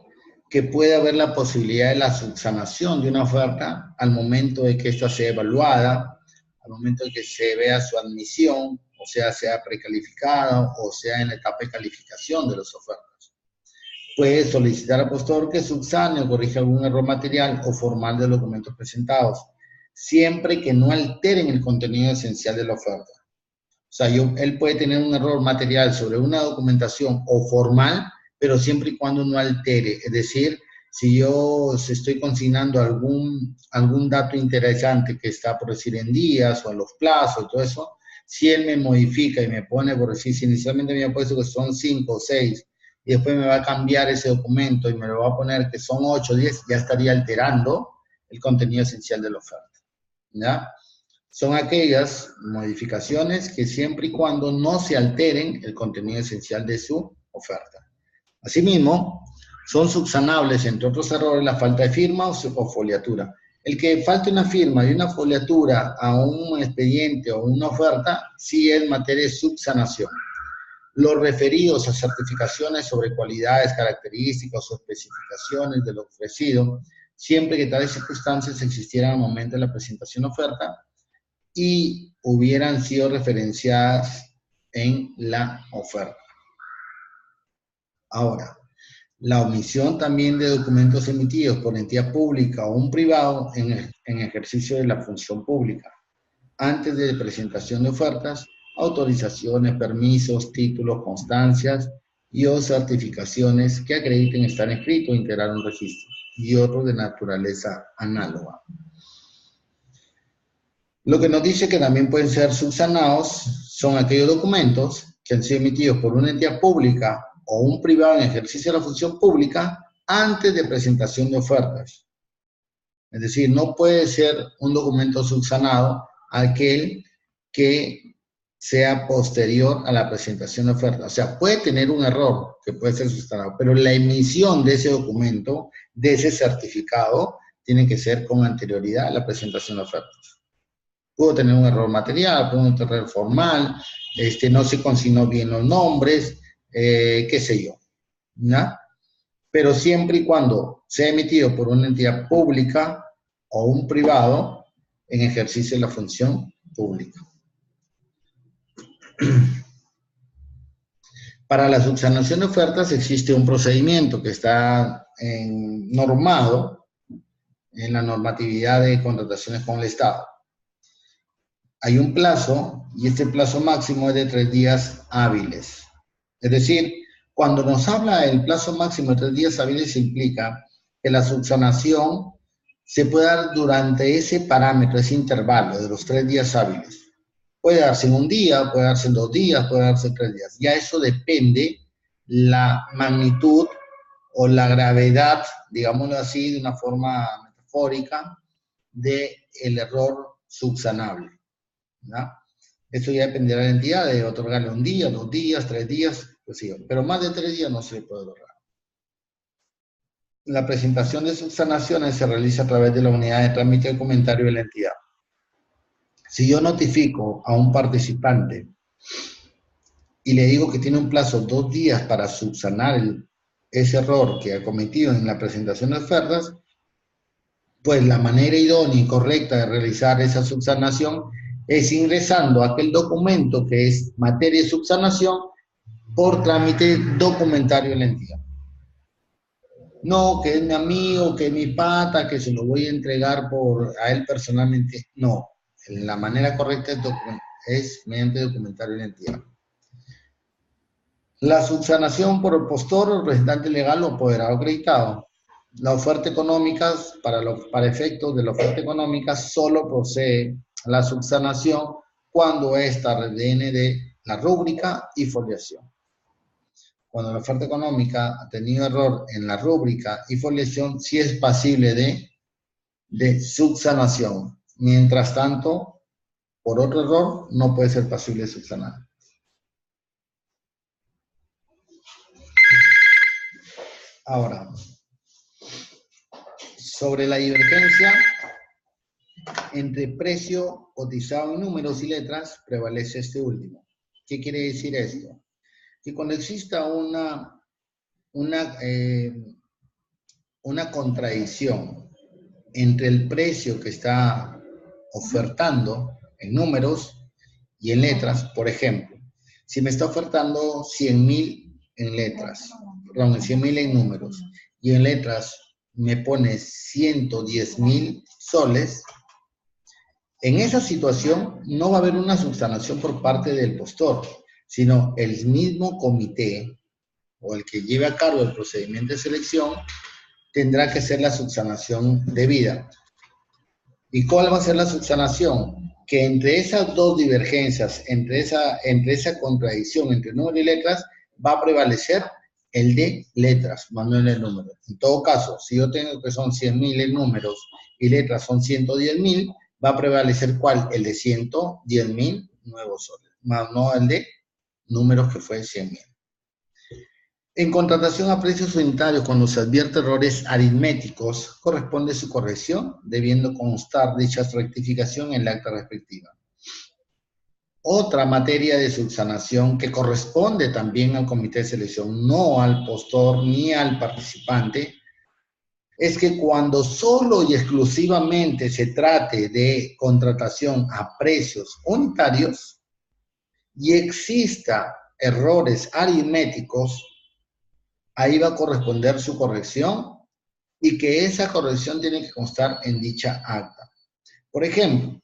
Que puede haber la posibilidad de la subsanación de una oferta al momento de que ésta sea evaluada, al momento de que se vea su admisión, o sea precalificada, o sea en la etapa de calificación de las ofertas. Puede solicitar al postor que subsane o corrija algún error material o formal de los documentos presentados, siempre que no alteren el contenido esencial de la oferta. O sea, él puede tener un error material sobre una documentación o formal, pero siempre y cuando no altere. Es decir, si yo estoy consignando algún dato interesante que está, por decir, en días o en los plazos y todo eso, si él me modifica y me pone, por decir, si inicialmente me había puesto que son 5 o 6, y después me va a cambiar ese documento y me lo va a poner que son 8 o 10, ya estaría alterando el contenido esencial de la oferta. ¿Ya? Son aquellas modificaciones que siempre y cuando no se alteren el contenido esencial de su oferta. Asimismo, son subsanables, entre otros errores, la falta de firma o foliatura. El que falte una firma y una foliatura a un expediente o una oferta, sí es materia de subsanación. Los referidos a certificaciones sobre cualidades, características o especificaciones de lo ofrecido, siempre que tales circunstancias existieran al momento de la presentación de oferta, y hubieran sido referenciadas en la oferta. Ahora, la omisión también de documentos emitidos por entidad pública o un privado en ejercicio de la función pública, antes de presentación de ofertas, autorizaciones, permisos, títulos, constancias y o certificaciones que acrediten estar inscritos o integrar un registro, y otros de naturaleza análoga. Lo que nos dice que también pueden ser subsanados son aquellos documentos que han sido emitidos por una entidad pública o un privado en ejercicio de la función pública antes de presentación de ofertas. Es decir, no puede ser un documento subsanado aquel que sea posterior a la presentación de ofertas. O sea, puede tener un error que puede ser subsanado, pero la emisión de ese documento, de ese certificado, tiene que ser con anterioridad a la presentación de ofertas. Pudo tener un error material, pudo tener un error formal, no se consignó bien los nombres, qué sé yo, ¿no? Pero siempre y cuando sea emitido por una entidad pública o un privado en ejercicio de la función pública. Para la subsanación de ofertas existe un procedimiento que está normado en la normatividad de contrataciones con el Estado. Hay un plazo, y este plazo máximo es de 3 días hábiles. Es decir, cuando nos habla del plazo máximo de 3 días hábiles, implica que la subsanación se puede dar durante ese parámetro, ese intervalo de los 3 días hábiles. Puede darse en un día, puede darse en 2 días, puede darse en 3 días. Ya eso depende la magnitud o la gravedad, digámoslo así, de una forma metafórica, del error subsanable. ¿No? Eso ya dependerá de la entidad, de otorgarle un día, 2 días, 3 días, pues sí, pero más de 3 días no se le puede otorgar. La presentación de subsanaciones se realiza a través de la unidad de trámite documentario de la entidad. Si yo notifico a un participante y le digo que tiene un plazo 2 días para subsanar ese error que ha cometido en la presentación de ofertas, pues la manera idónea y correcta de realizar esa subsanación es ingresando aquel documento que es materia de subsanación por trámite documentario en la entidad. No, que es mi amigo, que es mi pata, que se lo voy a entregar a él personalmente. No, la manera correcta es mediante documentario en la entidad. La subsanación por el postor o representante legal o apoderado acreditado. La oferta económica, para efectos de la oferta económica, solo procede la subsanación cuando ésta reviene de la rúbrica y foliación. Cuando la oferta económica ha tenido error en la rúbrica y foliación, sí es pasible de subsanación. Mientras tanto, por otro error, no puede ser pasible de subsanar. Ahora, sobre la divergencia entre precio cotizado en números y letras, prevalece este último. ¿Qué quiere decir esto? Que cuando exista una contradicción entre el precio que está ofertando en números y en letras, por ejemplo, si me está ofertando 100.000 en letras, perdón, 100.000 en números, y en letras me pone 110.000 soles, en esa situación no va a haber una subsanación por parte del postor, sino el mismo comité o el que lleve a cargo el procedimiento de selección tendrá que hacer la subsanación debida. ¿Y cuál va a ser la subsanación? Que entre esas dos divergencias, entre esa contradicción entre número y letras, va a prevalecer el de letras, más no el de números. En todo caso, si yo tengo que son 100.000 en números y letras son 110.000, va a prevalecer ¿cuál? El de 110.000 nuevos soles, más no el de números que fue 100.000. En contratación a precios unitarios, cuando se advierte errores aritméticos, corresponde su corrección, debiendo constar dicha rectificación en la acta respectiva. Otra materia de subsanación que corresponde también al comité de selección, no al postor ni al participante, es que cuando solo y exclusivamente se trate de contratación a precios unitarios y exista errores aritméticos, ahí va a corresponder su corrección y que esa corrección tiene que constar en dicha acta. Por ejemplo,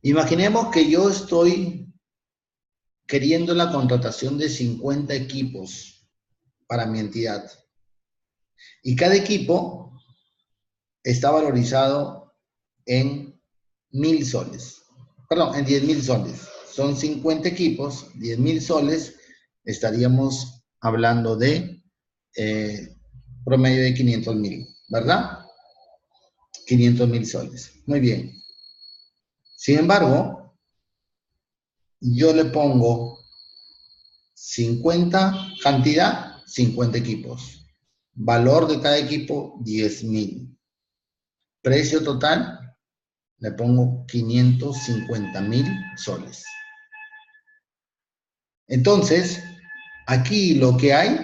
imaginemos que yo estoy queriendo la contratación de 50 equipos para mi entidad y cada equipo está valorizado en 1.000 soles, perdón, en 10.000 soles. Son 50 equipos, 10.000 soles, estaríamos hablando de promedio de 500.000, ¿verdad? 500.000 soles. Muy bien. Sin embargo, yo le pongo 50 cantidad, 50 equipos. Valor de cada equipo, 10.000. Precio total, le pongo 550.000 soles. Entonces, aquí lo que hay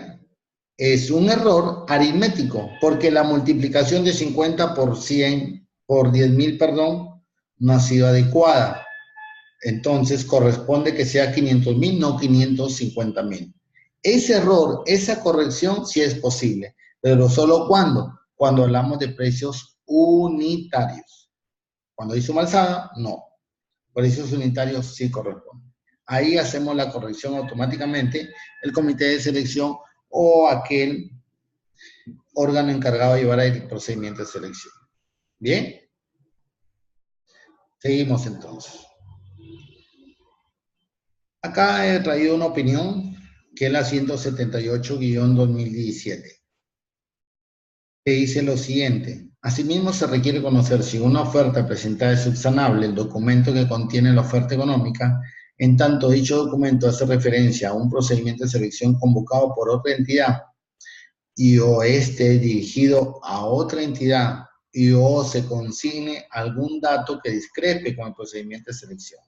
es un error aritmético, porque la multiplicación de 50 por 100, por 10.000, perdón, no ha sido adecuada. Entonces, corresponde que sea 500.000, no 550.000. Ese error, esa corrección, sí es posible, pero solo cuando hablamos de precios unitarios. Cuando hay suma alzada, no. Precios unitarios sí corresponden. Ahí hacemos la corrección automáticamente, el comité de selección o aquel órgano encargado de llevar el procedimiento de selección. ¿Bien? Seguimos entonces. Acá he traído una opinión que es la 178-2017, que dice lo siguiente. Asimismo, se requiere conocer si una oferta presentada es subsanable, el documento que contiene la oferta económica, en tanto dicho documento hace referencia a un procedimiento de selección convocado por otra entidad y o esté dirigido a otra entidad y o se consigne algún dato que discrepe con el procedimiento de selección.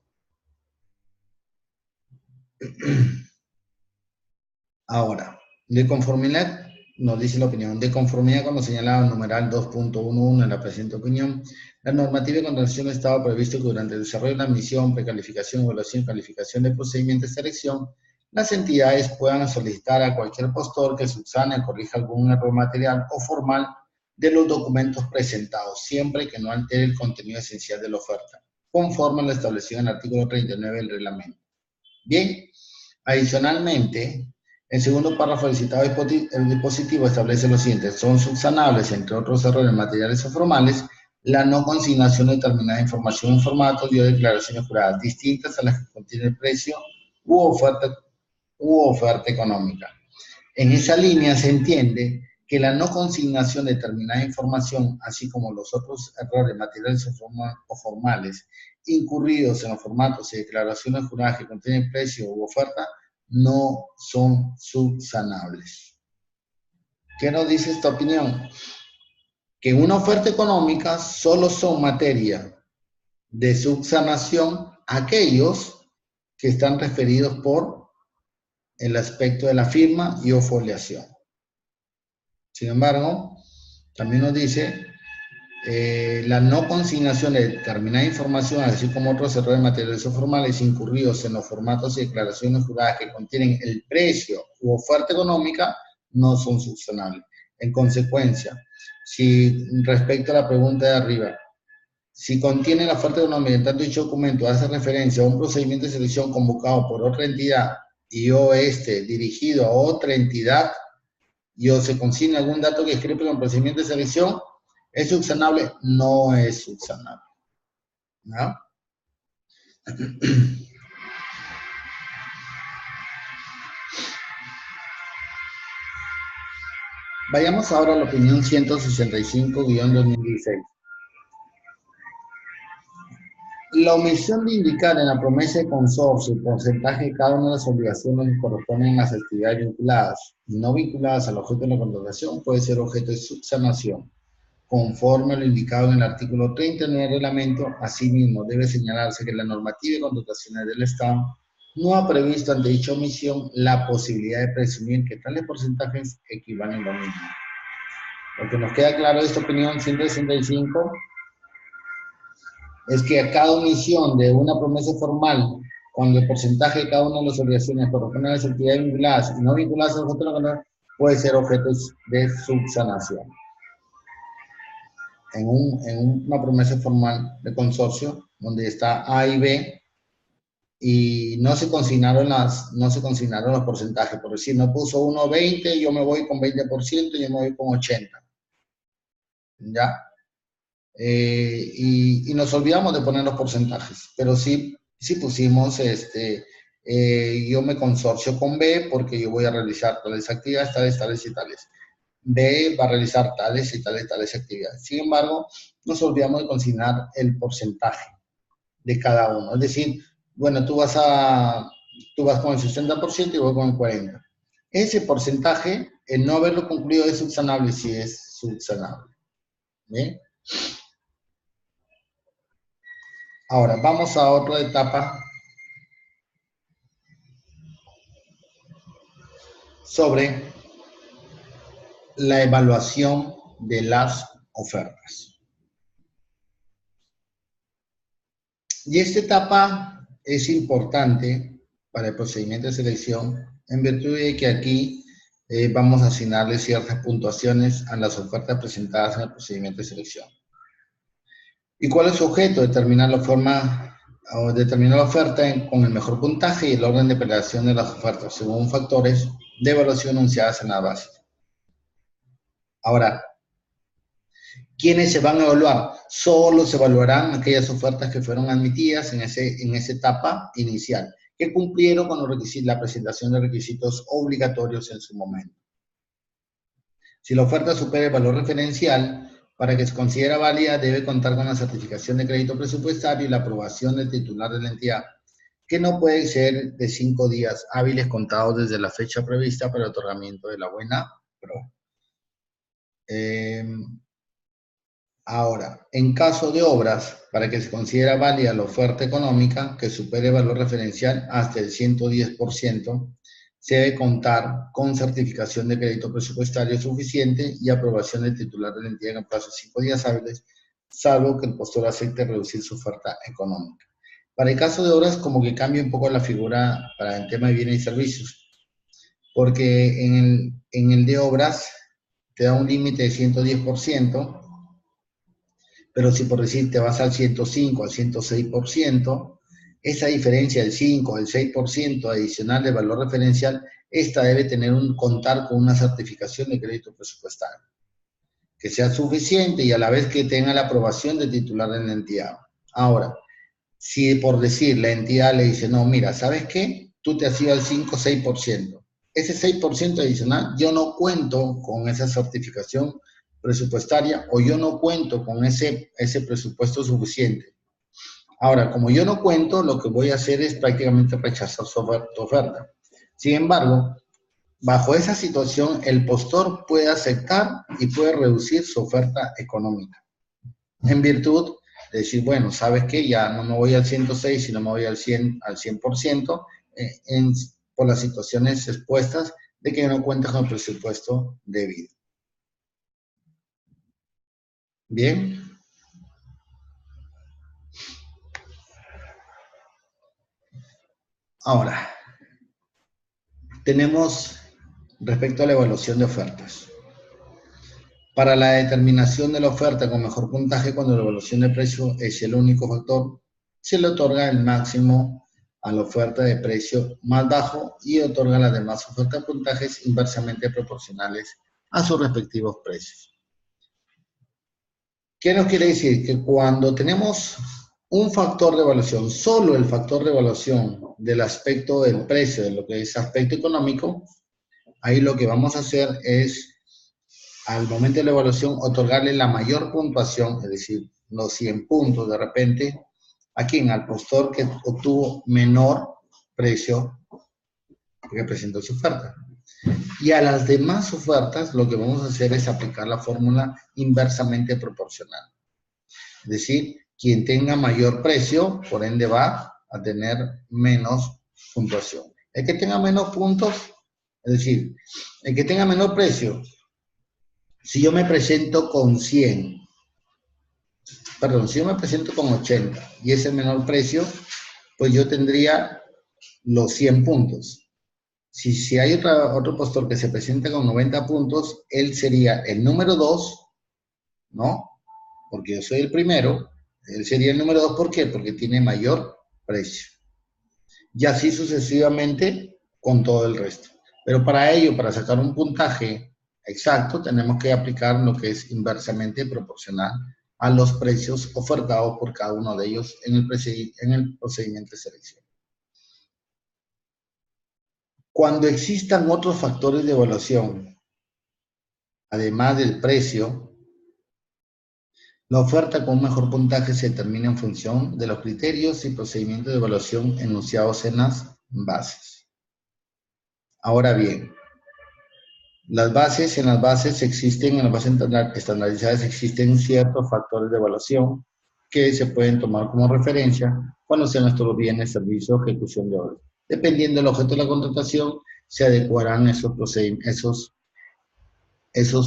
Ahora, de conformidad, nos dice la opinión, de conformidad con lo señalado en numeral 2.11 en la presente opinión, la normativa de contratación estaba previsto que durante el desarrollo de la admisión, precalificación, evaluación y calificación de procedimientos de selección, las entidades puedan solicitar a cualquier postor que subsane o corrija algún error material o formal de los documentos presentados, siempre que no altere el contenido esencial de la oferta, conforme a lo establecido en el artículo 39 del reglamento. Bien, adicionalmente, el segundo párrafo del citado dispositivo establece lo siguiente: son subsanables, entre otros errores materiales o formales, la no consignación de determinada información en formatos y o declaraciones juradas distintas a las que contiene el precio u oferta económica. En esa línea se entiende que la no consignación de determinada información, así como los otros errores materiales o formales incurridos en los formatos y declaraciones juradas que contienen precio u oferta, no son subsanables. ¿Qué nos dice esta opinión? Que una oferta económica solo son materia de subsanación aquellos que están referidos por el aspecto de la firma y o foliación. Sin embargo, también nos dice la no consignación de determinada información, así como otros errores materiales o formales incurridos en los formatos y declaraciones juradas que contienen el precio u oferta económica, no son subsanables. En consecuencia, si respecto a la pregunta de arriba, si contiene la oferta económica y en tanto dicho documento hace referencia a un procedimiento de selección convocado por otra entidad y o dirigido a otra entidad y o se consigna algún dato que discrepe con el procedimiento de selección, ¿es subsanable? No es subsanable. ¿No? Vayamos ahora a la opinión 165-2016. La omisión de indicar en la promesa de consorcio el porcentaje de cada una de las obligaciones que corresponden a las actividades vinculadas y no vinculadas al objeto de la contratación puede ser objeto de subsanación, conforme a lo indicado en el artículo 39 del reglamento. Asimismo, debe señalarse que la normativa de contrataciones del Estado no ha previsto ante dicha omisión la posibilidad de presumir que tales porcentajes equivalen a lo mismo. Lo que nos queda claro de esta opinión 165 es que a cada omisión de una promesa formal, cuando el porcentaje de cada una de las obligaciones corresponde a las actividades vinculadas y no vinculadas al objeto de la contratación, puede ser objeto de subsanación. En una promesa formal de consorcio, donde está A y B, y no se consignaron los porcentajes, por decir, no puso 1,20, yo me voy con 20%, yo me voy con 80%. ¿Ya? Y nos olvidamos de poner los porcentajes, pero sí pusimos, yo me consorcio con B porque yo voy a realizar tales actividades, tales y tales. B va a realizar tales y tales actividades. Sin embargo, nos olvidamos de consignar el porcentaje de cada uno. Es decir, bueno, tú vas con el 60% y voy con el 40%. Ese porcentaje, el no haberlo concluido es subsanable, sí es subsanable. ¿Bien? Ahora, vamos a otra etapa sobre la evaluación de las ofertas. Y esta etapa es importante para el procedimiento de selección en virtud de que aquí vamos a asignarle ciertas puntuaciones a las ofertas presentadas en el procedimiento de selección. ¿Y cuál es su objeto? Determinar la oferta con el mejor puntaje y el orden de prelación de las ofertas según factores de evaluación enunciadas en la base. Ahora, ¿quiénes se van a evaluar? Solo se evaluarán aquellas ofertas que fueron admitidas en esa etapa inicial, que cumplieron con los requisitos, la presentación de requisitos obligatorios en su momento. Si la oferta supera el valor referencial, para que se considere válida, debe contar con la certificación de crédito presupuestario y la aprobación del titular de la entidad, que no puede ser de 5 días hábiles contados desde la fecha prevista para el otorgamiento de la buena prueba. Ahora, en caso de obras, para que se considere válida la oferta económica que supere el valor referencial hasta el 110%, se debe contar con certificación de crédito presupuestario suficiente y aprobación del titular de la entidad en plazo de 5 días hábiles, salvo que el postor acepte reducir su oferta económica. Para el caso de obras, como que cambia un poco la figura para el tema de bienes y servicios, porque en el de obras te da un límite de 110%, pero si por decir te vas al 105, al 106%, esa diferencia del 5 o del 6% adicional de valor referencial, esta debe contar con una certificación de crédito presupuestario, que sea suficiente y a la vez que tenga la aprobación del titular de la entidad. Ahora, si por decir la entidad le dice, no, mira, ¿sabes qué? Tú te has ido al 5 o 6%. Ese 6% adicional, yo no cuento con esa certificación presupuestaria o yo no cuento con ese presupuesto suficiente. Ahora, como yo no cuento, lo que voy a hacer es prácticamente rechazar tu oferta. Sin embargo, Bajo esa situación, el postor puede aceptar y puede reducir su oferta económica. En virtud de decir, bueno, ¿sabes qué? Ya no me voy al 106, sino me voy al 100%, por las situaciones expuestas de que no cuenta con el presupuesto debido. Bien. Ahora, tenemos respecto a la evaluación de ofertas. Para la determinación de la oferta con mejor puntaje, cuando la evaluación de precio es el único factor, se le otorga el máximo a la oferta de precio más bajo y otorga las demás ofertas de puntajes inversamente proporcionales a sus respectivos precios. ¿Qué nos quiere decir? Que cuando tenemos un factor de evaluación, solo el factor de evaluación del aspecto del precio, de lo que es aspecto económico, ahí lo que vamos a hacer es, al momento de la evaluación, otorgarle la mayor puntuación, es decir, los 100 puntos de repente, ¿a quién? Al postor que obtuvo menor precio que presentó su oferta. Y a las demás ofertas lo que vamos a hacer es aplicar la fórmula inversamente proporcional. Es decir, quien tenga mayor precio, por ende va a tener menos puntuación. El que tenga menos puntos, es decir, el que tenga menor precio, si yo me presento con 100, perdón, si yo me presento con 80 y es el menor precio, pues yo tendría los 100 puntos. Si hay otro postor que se presenta con 90 puntos, él sería el número 2, ¿no? Porque yo soy el primero, él sería el número 2, ¿por qué? Porque tiene mayor precio. Y así sucesivamente con todo el resto. Pero para ello, para sacar un puntaje exacto, tenemos que aplicar lo que es inversamente proporcional a los precios ofertados por cada uno de ellos en el procedimiento de selección. Cuando existan otros factores de evaluación, además del precio, la oferta con un mejor puntaje se determina en función de los criterios y procedimientos de evaluación enunciados en las bases. Ahora bien, en las bases existen, en las bases estandarizadas existen ciertos factores de evaluación que se pueden tomar como referencia cuando sean nuestros bienes, servicios, ejecución de obras. Dependiendo del objeto de la contratación, se adecuarán esos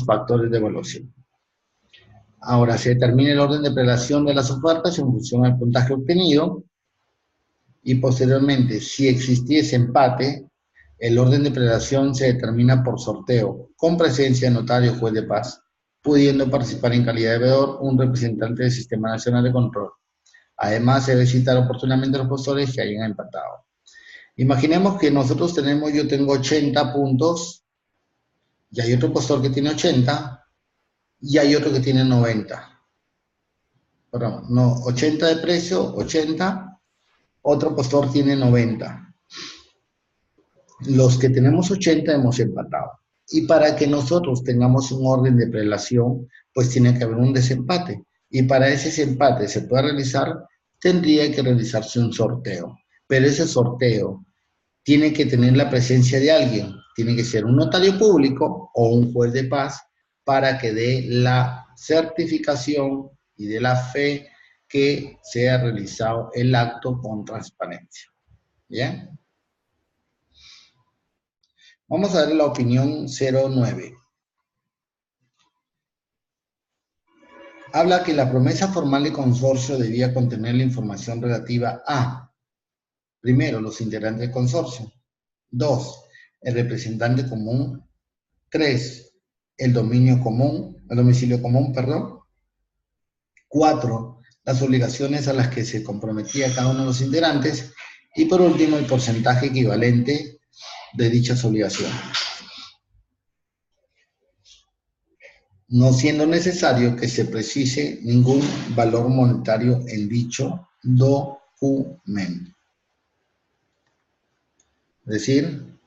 factores de evaluación. Ahora, se determina el orden de prelación de las ofertas en función al puntaje obtenido y posteriormente, si existiese empate, el orden de prelación se determina por sorteo, con presencia de notario juez de paz, pudiendo participar en calidad de veedor un representante del Sistema Nacional de Control. Además, se debe citar oportunamente a los postores que hayan empatado. Imaginemos que nosotros yo tengo 80 puntos, y hay otro postor que tiene 80, y hay otro que tiene 90. Perdón, no, 80 de precio, 80, otro postor tiene 90. Los que tenemos 80 hemos empatado. Y para que nosotros tengamos un orden de prelación, pues tiene que haber un desempate. Y para ese desempate se pueda realizar, tendría que realizarse un sorteo. Pero ese sorteo tiene que tener la presencia de alguien. Tiene que ser un notario público o un juez de paz para que dé la certificación y dé la fe que se ha realizado el acto con transparencia. ¿Bien? Vamos a ver la opinión 09. Habla que la promesa formal de consorcio debía contener la información relativa a, primero, los integrantes del consorcio. 2, el representante común. 3, el domicilio común, perdón. 4, las obligaciones a las que se comprometía cada uno de los integrantes. Y por último, el porcentaje equivalente de dichas obligaciones. No siendo necesario que se precise ningún valor monetario en dicho documento. Es decir,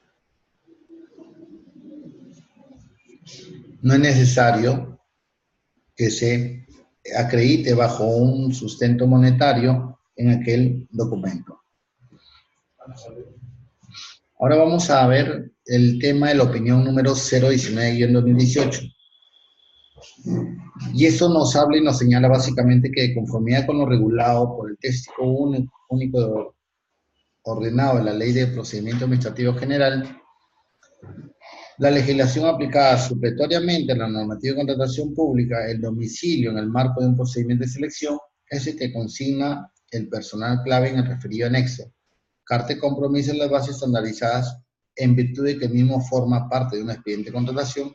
no es necesario que se acredite bajo un sustento monetario en aquel documento. Ahora vamos a ver el tema de la opinión número 019-2018. Y eso nos habla y nos señala básicamente que de conformidad con lo regulado por el texto único ordenado de la Ley de Procedimiento Administrativo General, la legislación aplicada supletoriamente a la normativa de contratación pública, el domicilio en el marco de un procedimiento de selección, es el que consigna el personal clave en el referido anexo. Carta de compromiso en las bases estandarizadas en virtud de que el mismo forma parte de un expediente de contratación,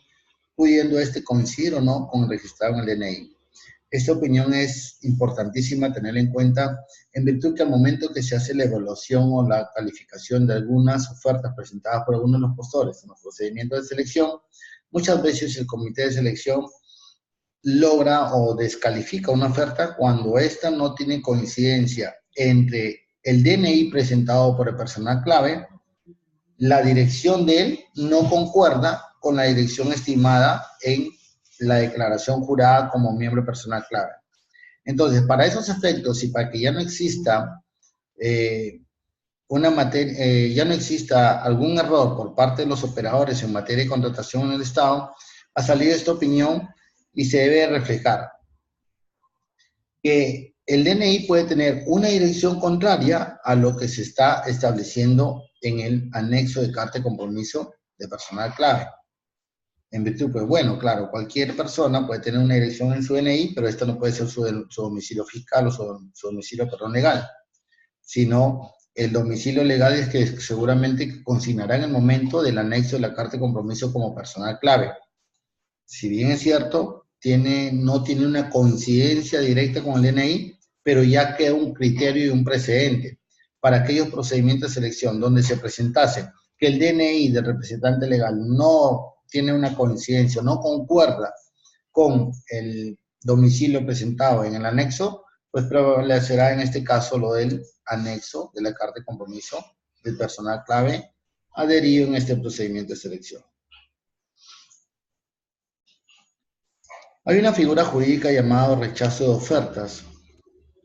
pudiendo este coincidir o no con el registrado en el DNI. Esta opinión es importantísima tener en cuenta en virtud que al momento que se hace la evaluación o la calificación de algunas ofertas presentadas por algunos de los postores en los procedimientos de selección, muchas veces el comité de selección logra o descalifica una oferta cuando ésta no tiene coincidencia entre el DNI presentado por el personal clave, la dirección de él no concuerda con la dirección estimada en la declaración jurada como miembro personal clave. Entonces, para esos efectos y para que ya no exista ya no exista algún error por parte de los operadores en materia de contratación en el Estado, ha salido esta opinión y se debe reflejar que el DNI puede tener una dirección contraria a lo que se está estableciendo en el anexo de carta de compromiso de personal clave. En virtud, pues bueno, claro, cualquier persona puede tener una dirección en su DNI, pero esta no puede ser su domicilio fiscal o su domicilio, perdón, legal, sino el domicilio legal es que seguramente consignará en el momento del anexo de la carta de compromiso como personal clave. Si bien es cierto, no tiene una coincidencia directa con el DNI, pero ya queda un criterio y un precedente para aquellos procedimientos de selección donde se presentase que el DNI del representante legal no tiene una coincidencia, no concuerda con el domicilio presentado en el anexo, pues prevalecerá en este caso lo del anexo de la carta de compromiso del personal clave adherido en este procedimiento de selección. Hay una figura jurídica llamada rechazo de ofertas,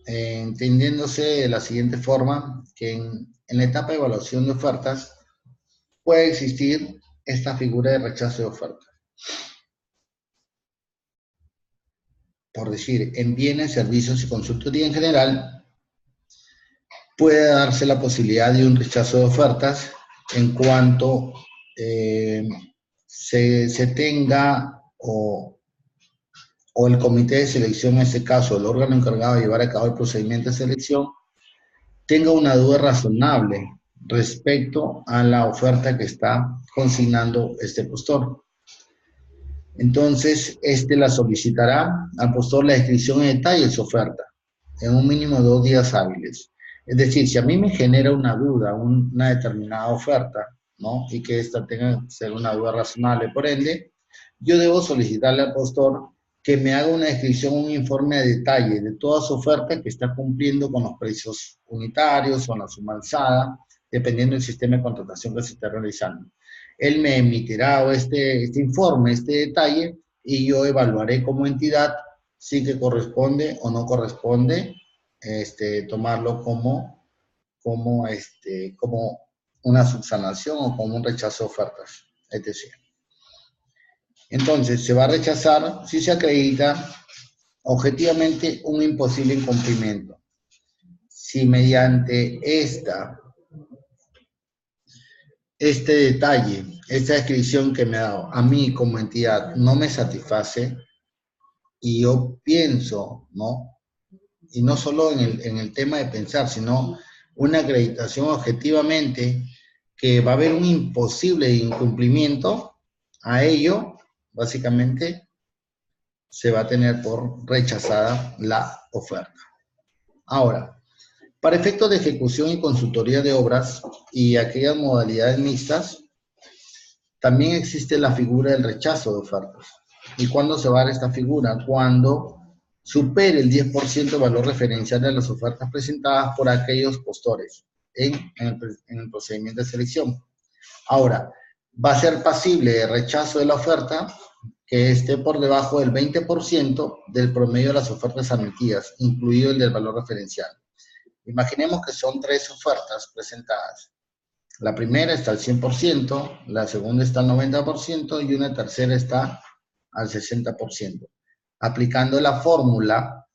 entendiéndose de la siguiente forma, que en la etapa de evaluación de ofertas puede existir esta figura de rechazo de ofertas. Por decir, en bienes, servicios y consultoría en general, puede darse la posibilidad de un rechazo de ofertas en cuanto se tenga o el comité de selección, en este caso el órgano encargado de llevar a cabo el procedimiento de selección, tenga una duda razonable respecto a la oferta que está consignando este postor. Entonces, la solicitará al postor la descripción en detalle de su oferta, en un mínimo de 2 días hábiles. Es decir, si a mí me genera una duda, una determinada oferta, ¿no? Y que esta tenga que ser una duda razonable, por ende, yo debo solicitarle al postor que me haga una descripción, un informe a detalle de toda su oferta que está cumpliendo con los precios unitarios o la suma alzada, dependiendo del sistema de contratación que se esté realizando. Él me emitirá este informe, este detalle, y yo evaluaré como entidad si que corresponde o no corresponde tomarlo como una subsanación o como un rechazo de ofertas, etc. Entonces, se va a rechazar si se acredita objetivamente un imposible incumplimiento. Si mediante este detalle, esta descripción que me ha dado a mí como entidad no me satisface, y yo pienso, ¿no? Y no solo en el tema de pensar, sino una acreditación objetivamente que va a haber un imposible incumplimiento, a ello, básicamente, se va a tener por rechazada la oferta. Ahora, para efectos de ejecución y consultoría de obras y aquellas modalidades mixtas, también existe la figura del rechazo de ofertas. ¿Y cuándo se va a dar esta figura? Cuando supere el 10% del valor referencial de las ofertas presentadas por aquellos postores en el procedimiento de selección. Ahora, va a ser pasible de rechazo de la oferta que esté por debajo del 20% del promedio de las ofertas admitidas, incluido el del valor referencial. Imaginemos que son 3 ofertas presentadas. La primera está al 100%, la segunda está al 90% y una tercera está al 60%. Aplicando la fórmula,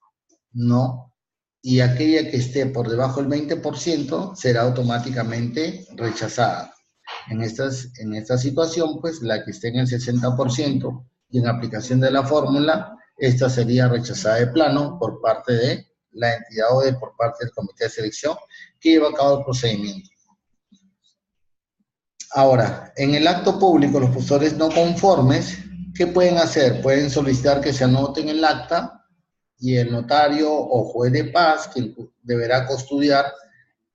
¿no? Y aquella que esté por debajo del 20% será automáticamente rechazada. En esta situación, pues la que esté en el 60% y en aplicación de la fórmula, esta sería rechazada de plano por parte de la entidad o por parte del comité de selección que lleva a cabo el procedimiento. Ahora, en el acto público, los postores no conformes, ¿qué pueden hacer? Pueden solicitar que se anote en el acta y el notario o juez de paz, que deberá custodiar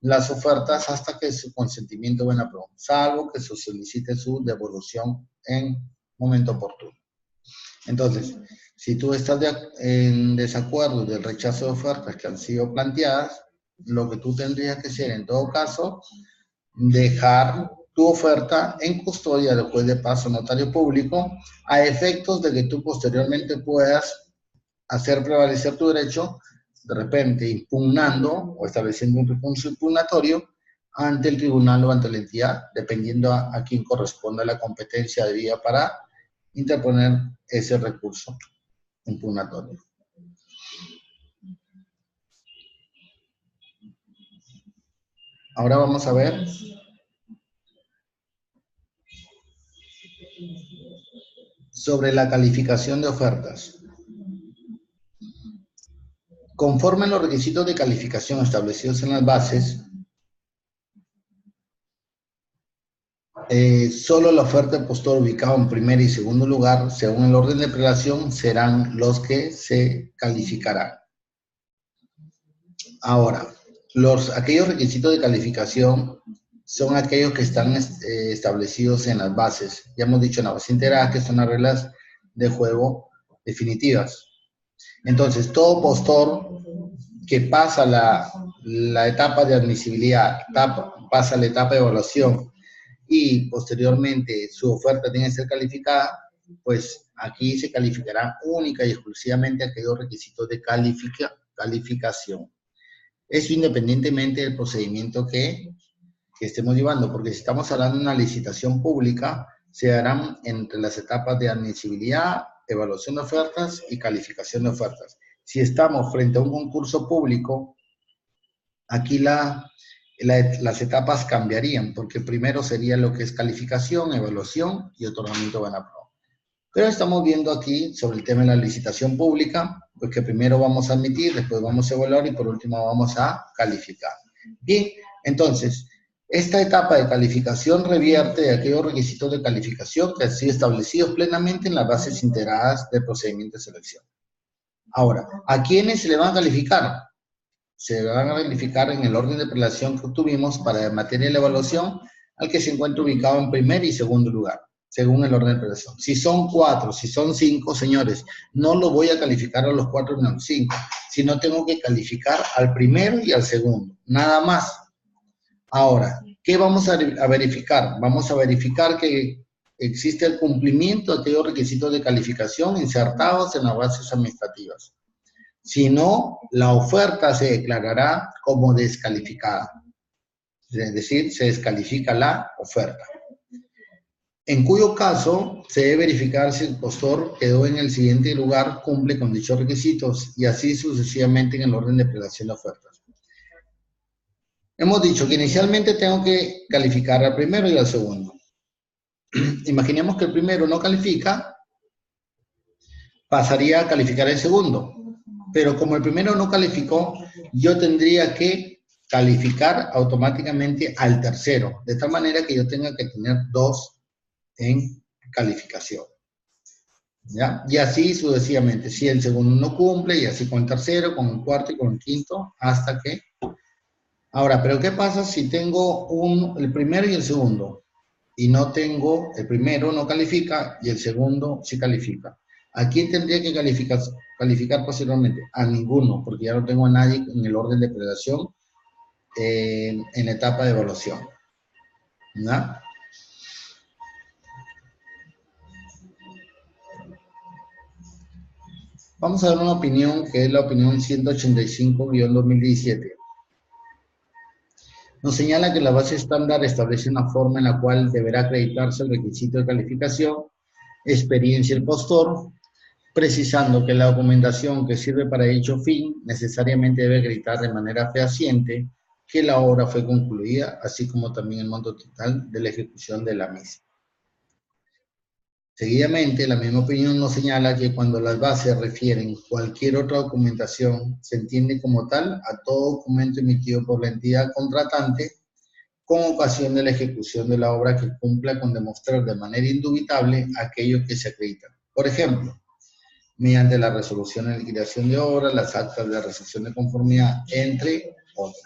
las ofertas hasta que su consentimiento venga pronto, salvo que se solicite su devolución en momento oportuno. Entonces, si tú estás en desacuerdo del rechazo de ofertas que han sido planteadas, lo que tú tendrías que hacer en todo caso, dejar tu oferta en custodia del juez de paz o notario público a efectos de que tú posteriormente puedas hacer prevalecer tu derecho, de repente impugnando o estableciendo un recurso impugnatorio ante el tribunal o ante la entidad, dependiendo a quién corresponda la competencia debida para interponer ese recurso impugnatorio. Ahora vamos a ver sobre la calificación de ofertas. Conforme a los requisitos de calificación establecidos en las bases, solo la oferta del postor ubicado en primer y segundo lugar, según el orden de prelación, serán los que se calificarán. Ahora, aquellos requisitos de calificación son aquellos que están establecidos en las bases. Ya hemos dicho en la base integrada que son las reglas de juego definitivas. Entonces, todo postor que pasa la etapa de admisibilidad, pasa la etapa de evaluación y posteriormente su oferta tiene que ser calificada, pues aquí se calificará única y exclusivamente aquellos requisitos de calificación. Eso independientemente del procedimiento que estemos llevando, porque si estamos hablando de una licitación pública, se darán entre las etapas de admisibilidad, evaluación de ofertas y calificación de ofertas. Si estamos frente a un concurso público, aquí las etapas cambiarían, porque primero sería lo que es calificación, evaluación y otorgamiento de Banapro. Pero estamos viendo aquí sobre el tema de la licitación pública, pues que primero vamos a admitir, después vamos a evaluar y por último vamos a calificar. Bien, entonces, esta etapa de calificación revierte de aquellos requisitos de calificación que han sido establecidos plenamente en las bases integradas del procedimiento de selección. Ahora, ¿a quiénes se le van a calificar? Se van a calificar en el orden de prelación que obtuvimos para materia de la evaluación al que se encuentra ubicado en primer y segundo lugar, según el orden de prelación. Si son 4, si son 5, señores, no lo voy a calificar a los 4 ni a los 5, sino tengo que calificar al primero y al segundo, nada más. Ahora, ¿qué vamos a verificar? Vamos a verificar que existe el cumplimiento de aquellos requisitos de calificación insertados en las bases administrativas. Si no, la oferta se declarará como descalificada. Es decir, se descalifica la oferta. En cuyo caso, se debe verificar si el postor quedó en el siguiente lugar, cumple con dichos requisitos, y así sucesivamente en el orden de prelación de ofertas. Hemos dicho que inicialmente tengo que calificar al primero y al segundo. Imaginemos que el primero no califica, pasaría a calificar el segundo. Pero como el primero no calificó, yo tendría que calificar automáticamente al tercero, de tal manera que yo tenga que tener 2 en calificación. ¿Ya? Y así sucesivamente. Si el segundo no cumple, y así con el tercero, con el cuarto y con el quinto, hasta que... Ahora, ¿pero qué pasa si tengo el primero y el segundo? Y no tengo, el primero no califica y el segundo sí califica. ¿A quién tendría que calificar posteriormente? A ninguno, porque ya no tengo a nadie en el orden de prelación en la etapa de evaluación. ¿No? Vamos a ver una opinión que es la opinión 185-2017. nos señala que la base estándar establece una forma en la cual deberá acreditarse el requisito de calificación, experiencia del postor, precisando que la documentación que sirve para dicho fin necesariamente debe acreditar de manera fehaciente que la obra fue concluida, así como también el monto total de la ejecución de la misma. Seguidamente, la misma opinión nos señala que cuando las bases refieren cualquier otra documentación, se entiende como tal a todo documento emitido por la entidad contratante con ocasión de la ejecución de la obra que cumpla con demostrar de manera indubitable aquello que se acredita. Por ejemplo, mediante la resolución de liquidación de obra, las actas de recepción de conformidad, entre otras.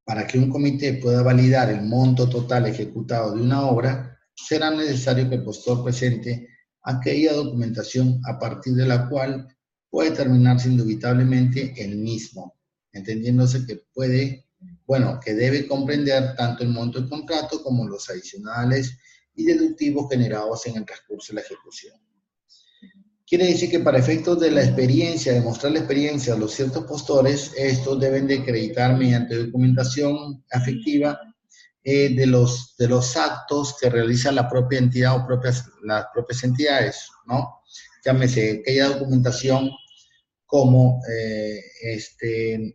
Para que un comité pueda validar el monto total ejecutado de una obra, será necesario que el postor presente aquella documentación a partir de la cual puede determinarse indubitablemente el mismo, entendiéndose que que debe comprender tanto el monto del contrato como los adicionales y deductivos generados en el transcurso de la ejecución. Quiere decir que para efectos de la experiencia, de mostrar la experiencia a los ciertos postores, estos deben de acreditar mediante documentación afectiva de los actos que realiza la propia entidad o las propias entidades, ¿no? Llámese aquella documentación como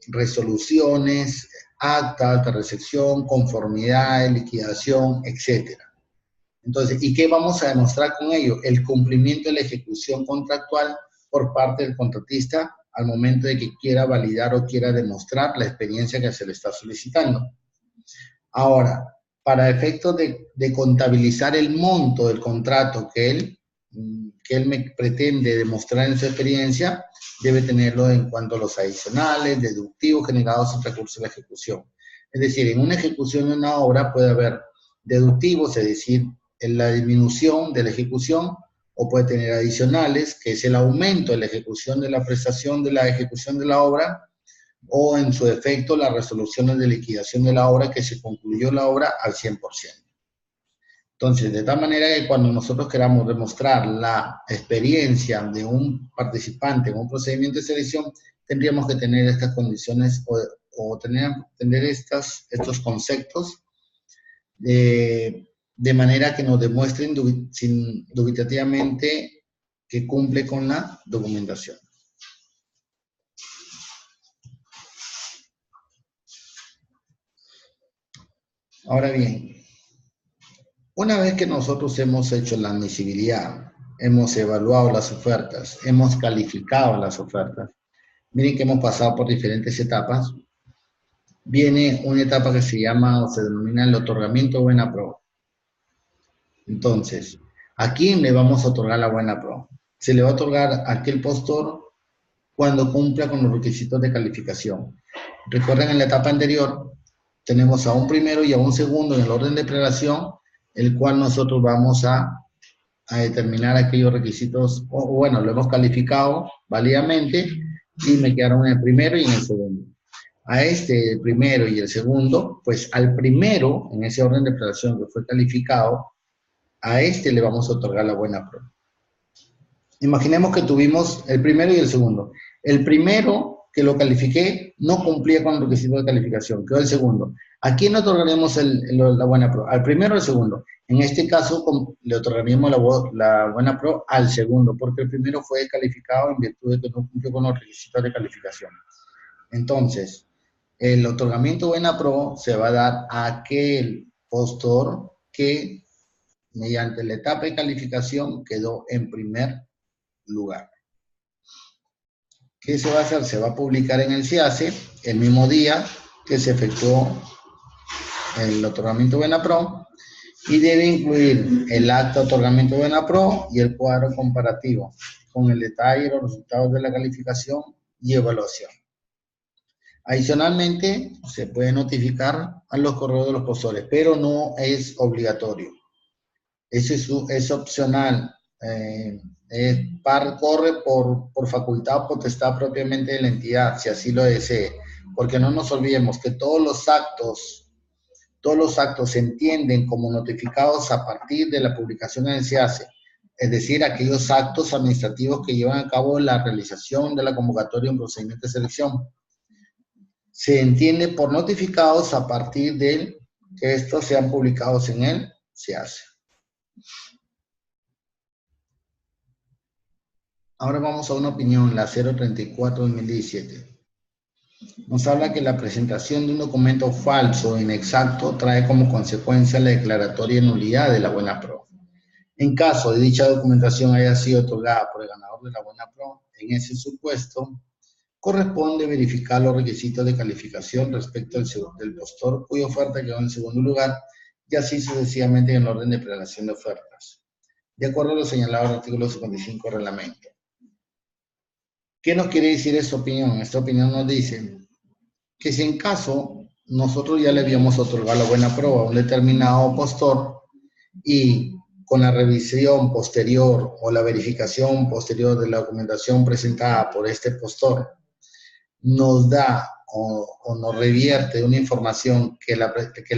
resoluciones, actas de recepción, conformidades, liquidación, etc. Entonces, ¿y qué vamos a demostrar con ello? El cumplimiento de la ejecución contractual por parte del contratista al momento de que quiera validar o quiera demostrar la experiencia que se le está solicitando. Ahora, para efectos de contabilizar el monto del contrato que él me pretende demostrar en su experiencia, debe tenerlo en cuanto a los adicionales, deductivos generados en recurso de la ejecución. Es decir, en una ejecución de una obra puede haber deductivos, es decir, en la disminución de la ejecución, o puede tener adicionales, que es el aumento de la ejecución de la prestación de la ejecución de la obra, o en su defecto las resoluciones de liquidación de la obra que se concluyó la obra al 100%. Entonces, de tal manera que cuando nosotros queramos demostrar la experiencia de un participante en un procedimiento de selección, tendríamos que tener estas condiciones o tener estos conceptos de manera que nos demuestren dubitativamente que cumple con la documentación. Ahora bien, una vez que nosotros hemos hecho la admisibilidad, hemos evaluado las ofertas, hemos calificado las ofertas, miren que hemos pasado por diferentes etapas, viene una etapa que se llama o se denomina el otorgamiento buena pro. Entonces, ¿a quién le vamos a otorgar la buena pro? Se le va a otorgar a aquel postor cuando cumpla con los requisitos de calificación. Recuerden, en la etapa anterior tenemos a un primero y a un segundo en el orden de prelación, el cual nosotros vamos a determinar aquellos requisitos, o bueno, lo hemos calificado válidamente y me quedaron en el primero y en el segundo. A el primero y el segundo, pues al primero, en ese orden de prelación que fue calificado, a le vamos a otorgar la buena pro. Imaginemos que tuvimos el primero y el segundo. El primero que lo califiqué no cumplía con el requisito de calificación, quedó el segundo. ¿A quién le otorgaremos la buena pro? ¿Al primero o al segundo? En este caso le otorgaríamos la buena pro al segundo, porque el primero fue calificado en virtud de que no cumplió con los requisitos de calificación. Entonces, el otorgamiento buena pro se va a dar a aquel postor que mediante la etapa de calificación quedó en primer lugar. ¿Qué se va a hacer? Se va a publicar en el CIACE el mismo día que se efectuó el otorgamiento buena pro y debe incluir el acta de otorgamiento buena pro y el cuadro comparativo con el detalle de los resultados de la calificación y evaluación. Adicionalmente, se puede notificar a los correos de los postores, pero no es obligatorio. Eso es opcional. Corre por facultad o potestad propiamente de la entidad, si así lo desee, porque no nos olvidemos que todos los actos se entienden como notificados a partir de la publicación en el CIACE, es decir, aquellos actos administrativos que llevan a cabo la realización de la convocatoria en procedimiento de selección. se entiende por notificados a partir de que estos sean publicados en el SEACE. Ahora vamos a una opinión, la 034-2017. Nos habla que la presentación de un documento falso o inexacto trae como consecuencia la declaratoria de nulidad de la buena prueba. En caso de dicha documentación haya sido otorgada por el ganador de la buena prueba, en ese supuesto, corresponde verificar los requisitos de calificación respecto del postor cuya oferta quedó en segundo lugar y así sucesivamente en el orden de prelación de ofertas, de acuerdo a lo señalado en el artículo 55 del reglamento. ¿Qué nos quiere decir esta opinión? Esta opinión nos dice que si en caso nosotros ya le habíamos otorgado la buena prueba a un determinado postor y con la revisión posterior o la verificación posterior de la documentación presentada por este postor nos da o nos revierte una información que la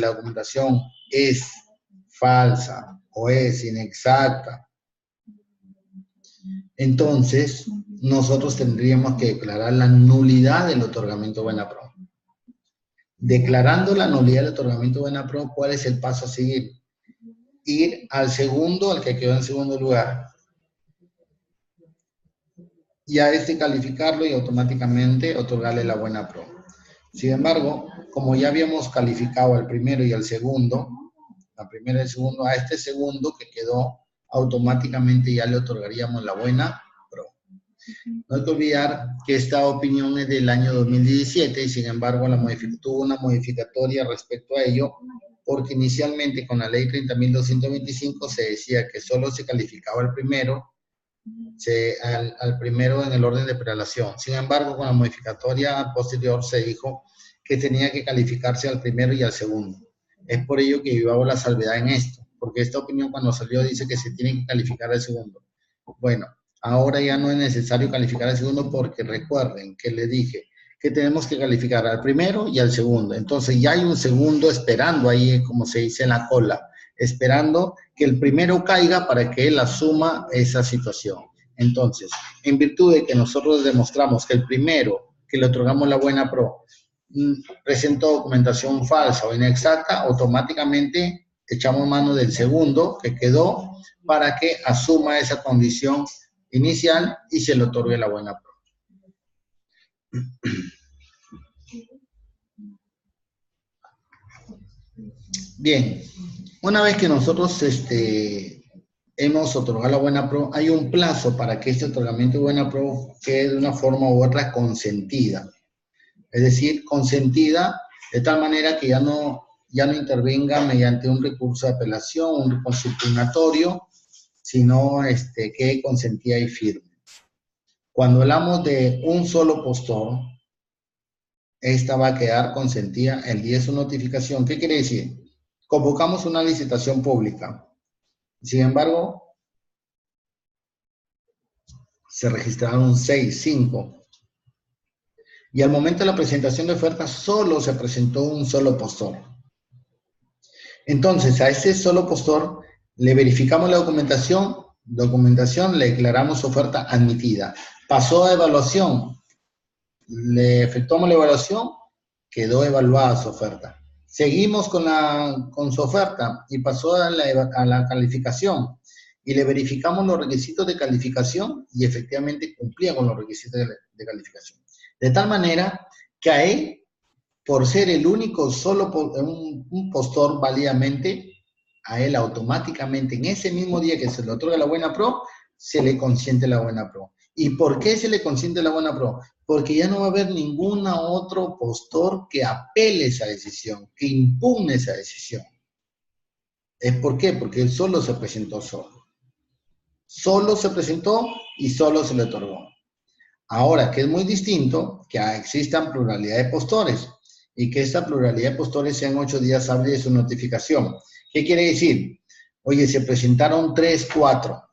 documentación es falsa o es inexacta, entonces nosotros tendríamos que declarar la nulidad del otorgamiento de buena prueba. Declarando la nulidad del otorgamiento de buena prueba, ¿cuál es el paso a seguir? Ir al segundo, al que quedó en segundo lugar, y a este calificarlo y automáticamente otorgarle la buena prueba. Sin embargo, como ya habíamos calificado al primero y al segundo, la primera y el segundo, a este segundo que quedó, automáticamente ya le otorgaríamos la buena prueba. No hay que olvidar que esta opinión es del año 2017 y sin embargo tuvo una modificatoria respecto a ello, porque inicialmente con la ley 30.225 se decía que solo se calificaba al primero en el orden de prelación. Sin embargo, con la modificatoria posterior se dijo que tenía que calificarse al primero y al segundo. Es por ello que yo hago la salvedad en esto, porque esta opinión cuando salió dice que se tiene que calificar al segundo. Bueno, ahora ya no es necesario calificar al segundo porque recuerden que les dije que tenemos que calificar al primero y al segundo. Entonces ya hay un segundo esperando ahí, como se dice en la cola, esperando que el primero caiga para que él asuma esa situación. Entonces, en virtud de que nosotros demostramos que el primero que le otorgamos la buena pro presentó documentación falsa o inexacta, automáticamente echamos mano del segundo que quedó para que asuma esa condición inicial y se le otorgue la buena pro. Bien, una vez que nosotros hemos otorgado la buena pro, hay un plazo para que este otorgamiento de buena pro quede de una forma u otra consentida. Es decir, consentida de tal manera que ya no intervenga mediante un recurso de apelación, un recurso impugnatorio, sino quede consentida y firme. Cuando hablamos de un solo postor, esta va a quedar consentida el día de su notificación. ¿Qué quiere decir? Convocamos una licitación pública. Sin embargo, se registraron 6, 5. Y al momento de la presentación de ofertas solo se presentó un solo postor. Entonces, a ese solo postor le verificamos la documentación, le declaramos oferta admitida. Pasó a evaluación, le efectuamos la evaluación, quedó evaluada su oferta. Seguimos con su oferta y pasó a la calificación y le verificamos los requisitos de calificación y efectivamente cumplía con los requisitos de calificación. De tal manera que a él, por ser el único solo un postor válidamente, a él automáticamente en ese mismo día que se le otorga la buena pro, se le consiente la buena pro. ¿Y por qué se le consiente la buena pro? Porque ya no va a haber ningún otro postor que apele esa decisión, que impugne esa decisión. ¿Por qué? Porque él solo se presentó solo. Solo se presentó y solo se le otorgó. Ahora, que es muy distinto que existan pluralidad de postores y que esta pluralidad de postores sean 8 días hábiles de su notificación. ¿Qué quiere decir? Oye, se presentaron 4,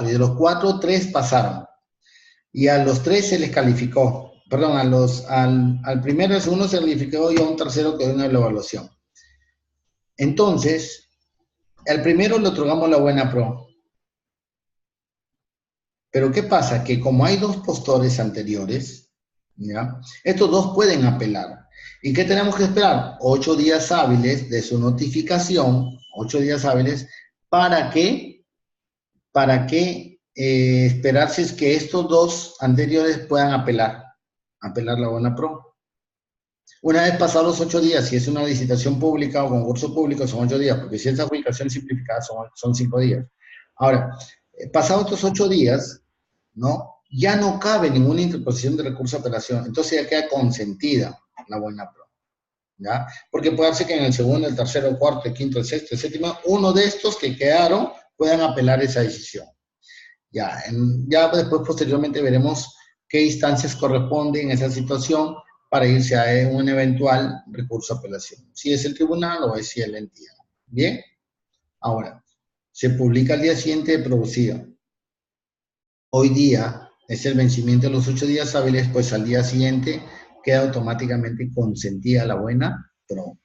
y de los 4, 3 pasaron. Y a los 3 se les calificó. Perdón, al primero y al segundo se calificó y a un tercero quedó en la evaluación. Entonces, al primero le otorgamos la buena pro. Pero ¿qué pasa? Que como hay 2 postores anteriores, ¿Ya? Estos dos pueden apelar. ¿Y qué tenemos que esperar? 8 días hábiles de su notificación, 8 días hábiles, ¿para qué? Para que esperar si es que estos dos anteriores puedan apelar la buena pro. Una vez pasados los 8 días, si es una licitación pública o concurso público, son 8 días, porque si es adjudicación simplificada, son 5 días. Ahora, pasados estos 8 días, ¿no? Ya no cabe ninguna interposición de recurso de apelación, entonces ya queda consentida la buena pro, ¿ya? Porque puede ser que en el segundo, el tercero, el cuarto, el quinto, el sexto, el séptimo, uno de estos que quedaron puedan apelar esa decisión. Ya, ya después, posteriormente, veremos qué instancias corresponden en esa situación para irse a un eventual recurso de apelación. Si es el tribunal o es si es la entidad. Bien, ahora, se publica al día siguiente de producida. Hoy día es el vencimiento de los 8 días hábiles, pues al día siguiente queda automáticamente consentida la buena pro.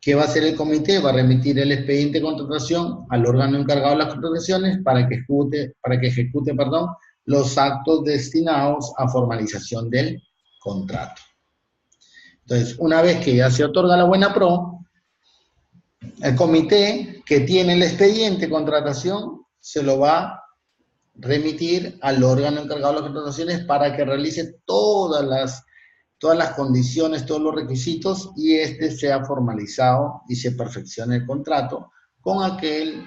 ¿Qué va a hacer el comité? Va a remitir el expediente de contratación al órgano encargado de las contrataciones para que ejecute, los actos destinados a formalización del contrato. Entonces, una vez que ya se otorga la buena pro, el comité que tiene el expediente de contratación se lo va a remitir al órgano encargado de las contrataciones para que realice todas las condiciones, todos los requisitos y este sea formalizado y se perfeccione el contrato con aquel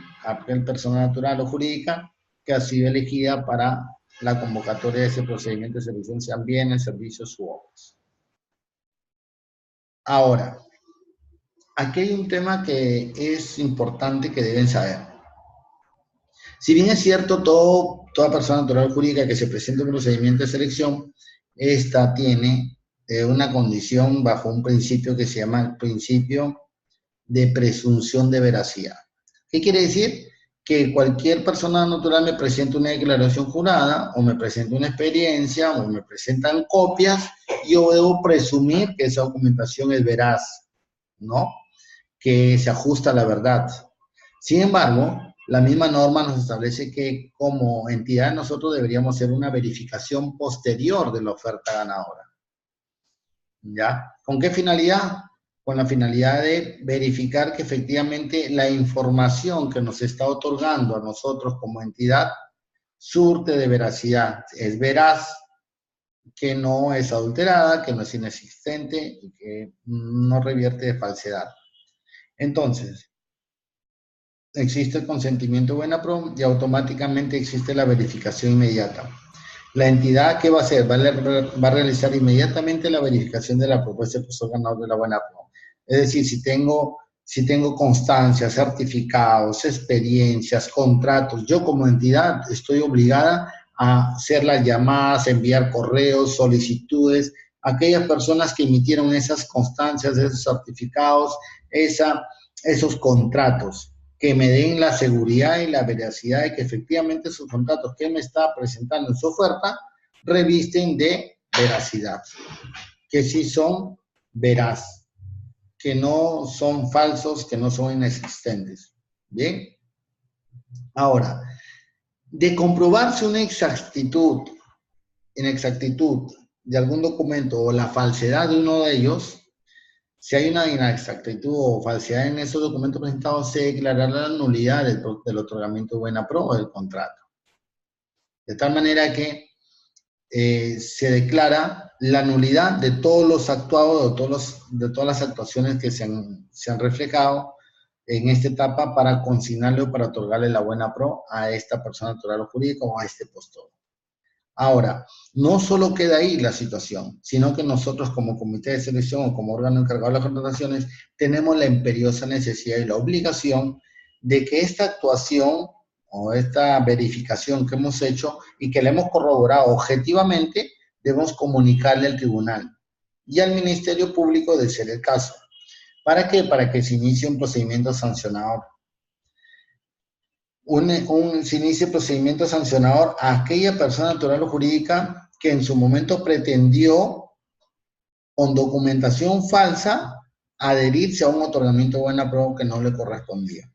persona natural o jurídica que ha sido elegida para la convocatoria de ese procedimiento de selección, sean bienes, servicios u obras. Ahora, aquí hay un tema que es importante que deben saber. Si bien es cierto, toda persona natural o jurídica que se presente en un procedimiento de selección, esta tiene una condición bajo un principio que se llama el principio de presunción de veracidad. ¿Qué quiere decir? Que cualquier persona natural me presente una declaración jurada, o me presente una experiencia, o me presentan copias, yo debo presumir que esa documentación es veraz, ¿no? Que se ajusta a la verdad. Sin embargo, la misma norma nos establece que como entidad nosotros deberíamos hacer una verificación posterior de la oferta ganadora. ¿Ya? ¿Con qué finalidad? Con la finalidad de verificar que efectivamente la información que nos está otorgando a nosotros como entidad surte de veracidad, es veraz, que no es adulterada, que no es inexistente y que no revierte de falsedad. Entonces, existe el consentimiento buena pro y automáticamente existe la verificación inmediata. La entidad, ¿qué va a hacer? Va a realizar inmediatamente la verificación de la propuesta del profesor ganador de la buena pro. Es decir, si tengo constancias, certificados, experiencias, contratos, yo como entidad estoy obligada a hacer las llamadas, enviar correos, solicitudes a aquellas personas que emitieron esas constancias, esos certificados, esos contratos, que me den la seguridad y la veracidad de que efectivamente esos contratos que me está presentando en su oferta revisten de veracidad, que sí son veraz, que no son falsos, que no son inexistentes. Bien. Ahora, de comprobarse una inexactitud de algún documento o la falsedad de uno de ellos, si hay una inexactitud o falsedad en esos documentos presentados, se declarará la nulidad del otorgamiento de buena pro o del contrato. De tal manera que se declara la nulidad de todos los actuados, de todas las actuaciones que se han reflejado en esta etapa para consignarle o para otorgarle la buena pro a esta persona natural o jurídica o a este postor. Ahora, no solo queda ahí la situación, sino que nosotros como comité de selección o como órgano encargado de las contrataciones tenemos la imperiosa necesidad y la obligación de que esta actuación o esta verificación que hemos hecho y que la hemos corroborado objetivamente, debemos comunicarle al tribunal y al Ministerio Público de ser el caso. ¿Para qué? Para que se inicie un procedimiento sancionador. Se inicie procedimiento sancionador a aquella persona natural o jurídica que en su momento pretendió, con documentación falsa, adherirse a un otorgamiento de buena pro que no le correspondía.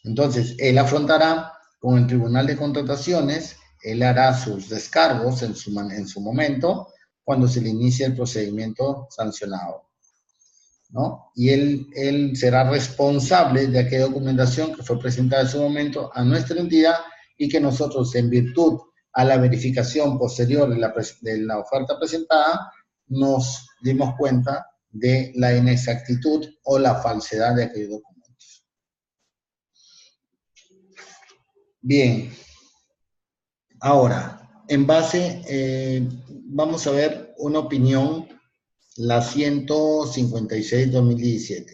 Entonces, él afrontará con el Tribunal de Contrataciones, él hará sus descargos en su momento cuando se le inicia el procedimiento sancionado, ¿no? Y él será responsable de aquella documentación que fue presentada en su momento a nuestra entidad y que nosotros, en virtud a la verificación posterior de la oferta presentada, nos dimos cuenta de la inexactitud o la falsedad de aquellos documentos. Bien. Ahora, en base, vamos a ver una opinión, la 156-2017.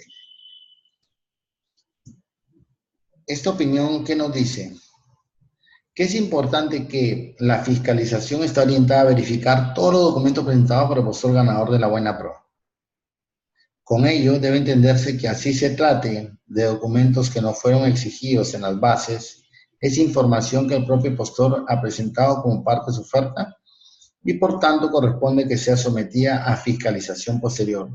Esta opinión, ¿qué nos dice? Que es importante que la fiscalización esté orientada a verificar todos los documentos presentados por el postor ganador de la buena prueba. Con ello, debe entenderse que así se trate de documentos que no fueron exigidos en las bases, es información que el propio postor ha presentado como parte de su oferta y por tanto corresponde que sea sometida a fiscalización posterior.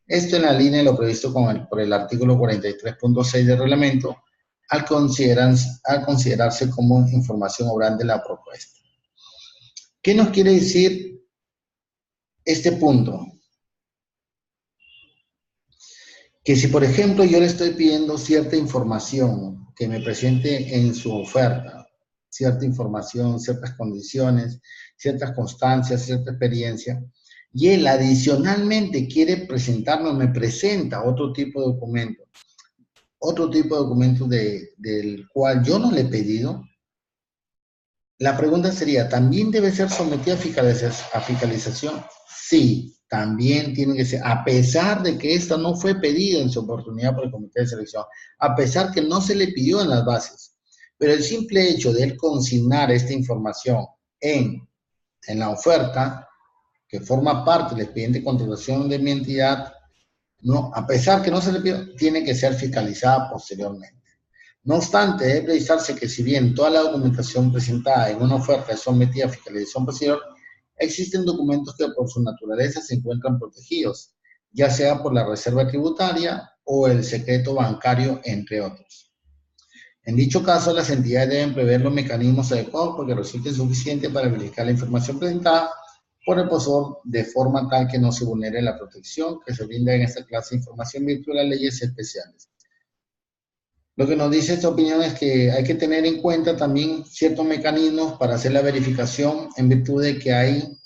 Esto en la línea de lo previsto por el artículo 43.6 del reglamento, al considerarse como información obrante de la propuesta. ¿Qué nos quiere decir este punto? Que si, por ejemplo, yo le estoy pidiendo cierta información que me presente en su oferta, cierta información, ciertas condiciones, ciertas constancias, cierta experiencia, y él adicionalmente quiere presentarme, me presenta otro tipo de documento del cual yo no le he pedido, la pregunta sería, ¿también debe ser sometido a fiscalización? Sí. También tiene que ser, a pesar de que esta no fue pedida en su oportunidad por el comité de selección, a pesar que no se le pidió en las bases, pero el simple hecho de él consignar esta información en la oferta, que forma parte del expediente de contratación de mi entidad, no, a pesar que no se le pidió, tiene que ser fiscalizada posteriormente. No obstante, debe precisarse que si bien toda la documentación presentada en una oferta es sometida a fiscalización posterior, existen documentos que por su naturaleza se encuentran protegidos, ya sea por la reserva tributaria o el secreto bancario, entre otros. En dicho caso, las entidades deben prever los mecanismos adecuados porque resulte suficiente para verificar la información presentada por el postor de forma tal que no se vulnere la protección que se brinda en esta clase de información en virtud de las leyes especiales. Lo que nos dice esta opinión es que hay que tener en cuenta también ciertos mecanismos para hacer la verificación en virtud de que hay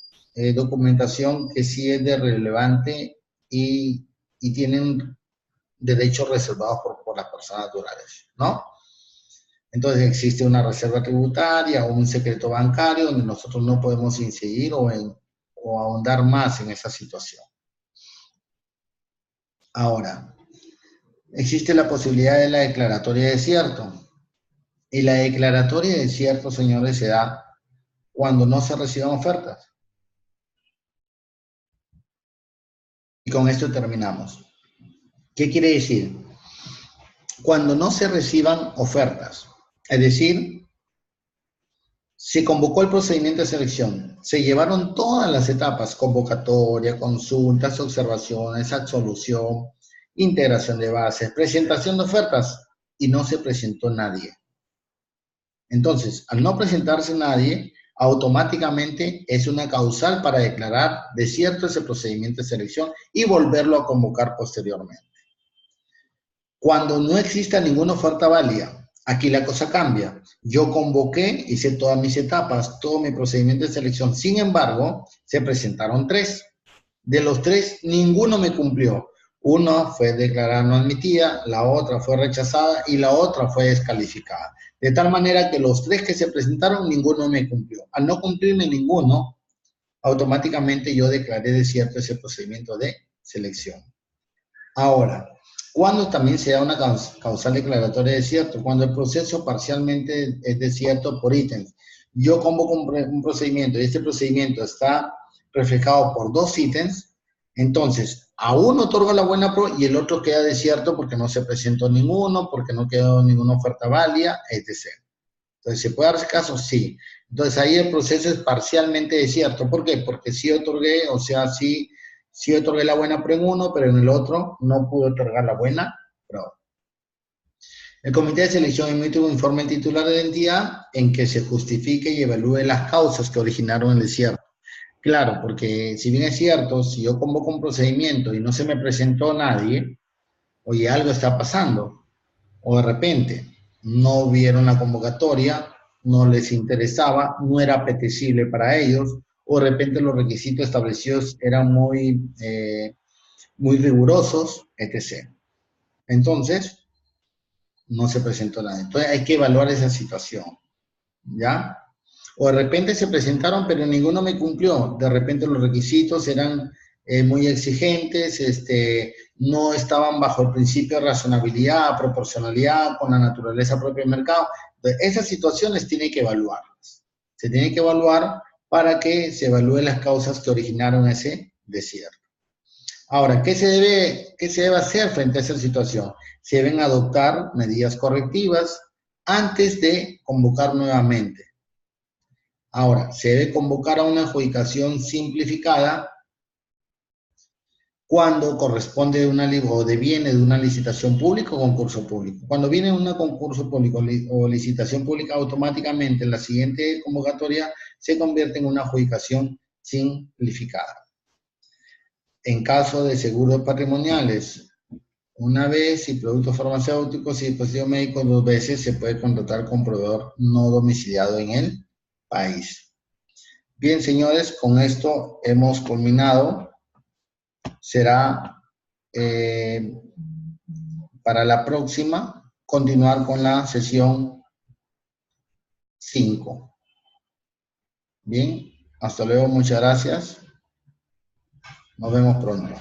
documentación que sí es de relevante y tienen derechos reservados por las personas naturales, ¿no? Entonces existe una reserva tributaria o un secreto bancario donde nosotros no podemos incidir o ahondar más en esa situación. Ahora, existe la posibilidad de la declaratoria de desierto. Y la declaratoria de desierto, señores, se da cuando no se reciban ofertas. Y con esto terminamos. ¿Qué quiere decir? Cuando no se reciban ofertas, es decir, se convocó el procedimiento de selección, se llevaron todas las etapas, convocatoria, consultas, observaciones, absolución, integración de bases, presentación de ofertas, y no se presentó nadie. Entonces, al no presentarse nadie, automáticamente es una causal para declarar desierto ese procedimiento de selección y volverlo a convocar posteriormente. Cuando no exista ninguna oferta válida, aquí la cosa cambia. Yo convoqué, hice todas mis etapas, todo mi procedimiento de selección. Sin embargo, se presentaron 3. De los 3, ninguno me cumplió. Una fue declarada no admitida, la otra fue rechazada y la otra fue descalificada. De tal manera que los 3 que se presentaron, ninguno me cumplió. Al no cumplirme ninguno, automáticamente yo declaré desierto ese procedimiento de selección. Ahora, ¿cuándo también se da una causal declaratoria de desierto? Cuando el proceso parcialmente es desierto por ítems. Yo convoco un procedimiento y este procedimiento está reflejado por 2 ítems, entonces a uno otorga la buena prueba y el otro queda desierto porque no se presentó ninguno, porque no quedó ninguna oferta válida, etc. Entonces, ¿se puede dar caso? Sí. Entonces, ahí el proceso es parcialmente desierto. ¿Por qué? Porque sí otorgué, o sea, sí otorgué la buena prueba en uno, pero en el otro no pude otorgar la buena prueba. El comité de selección emite un informe titular de la entidad en que se justifique y evalúe las causas que originaron el desierto. Claro, porque si bien es cierto, si yo convoco un procedimiento y no se me presentó nadie, oye, algo está pasando. O de repente no vieron la convocatoria, no les interesaba, no era apetecible para ellos, o de repente los requisitos establecidos eran muy rigurosos, etc. Entonces, no se presentó nadie. Entonces, hay que evaluar esa situación, ¿ya? O de repente se presentaron, pero ninguno me cumplió. De repente los requisitos eran muy exigentes, no estaban bajo el principio de razonabilidad, proporcionalidad, con la naturaleza propia del mercado. Entonces, esas situaciones tienen que evaluarlas. Se tiene que evaluar para que se evalúen las causas que originaron ese desierto. Ahora, qué se debe hacer frente a esa situación? Se deben adoptar medidas correctivas antes de convocar nuevamente. Ahora, se debe convocar a una adjudicación simplificada cuando corresponde o deviene de una licitación pública o concurso público. Cuando viene un concurso público o licitación pública, automáticamente la siguiente convocatoria se convierte en una adjudicación simplificada. En caso de seguros patrimoniales, una vez, y productos farmacéuticos y dispositivos médicos 2 veces, se puede contratar con proveedor no domiciliado en el país. Bien, señores, con esto hemos culminado. Será para la próxima continuar con la sesión 5. Bien, hasta luego, muchas gracias. Nos vemos pronto.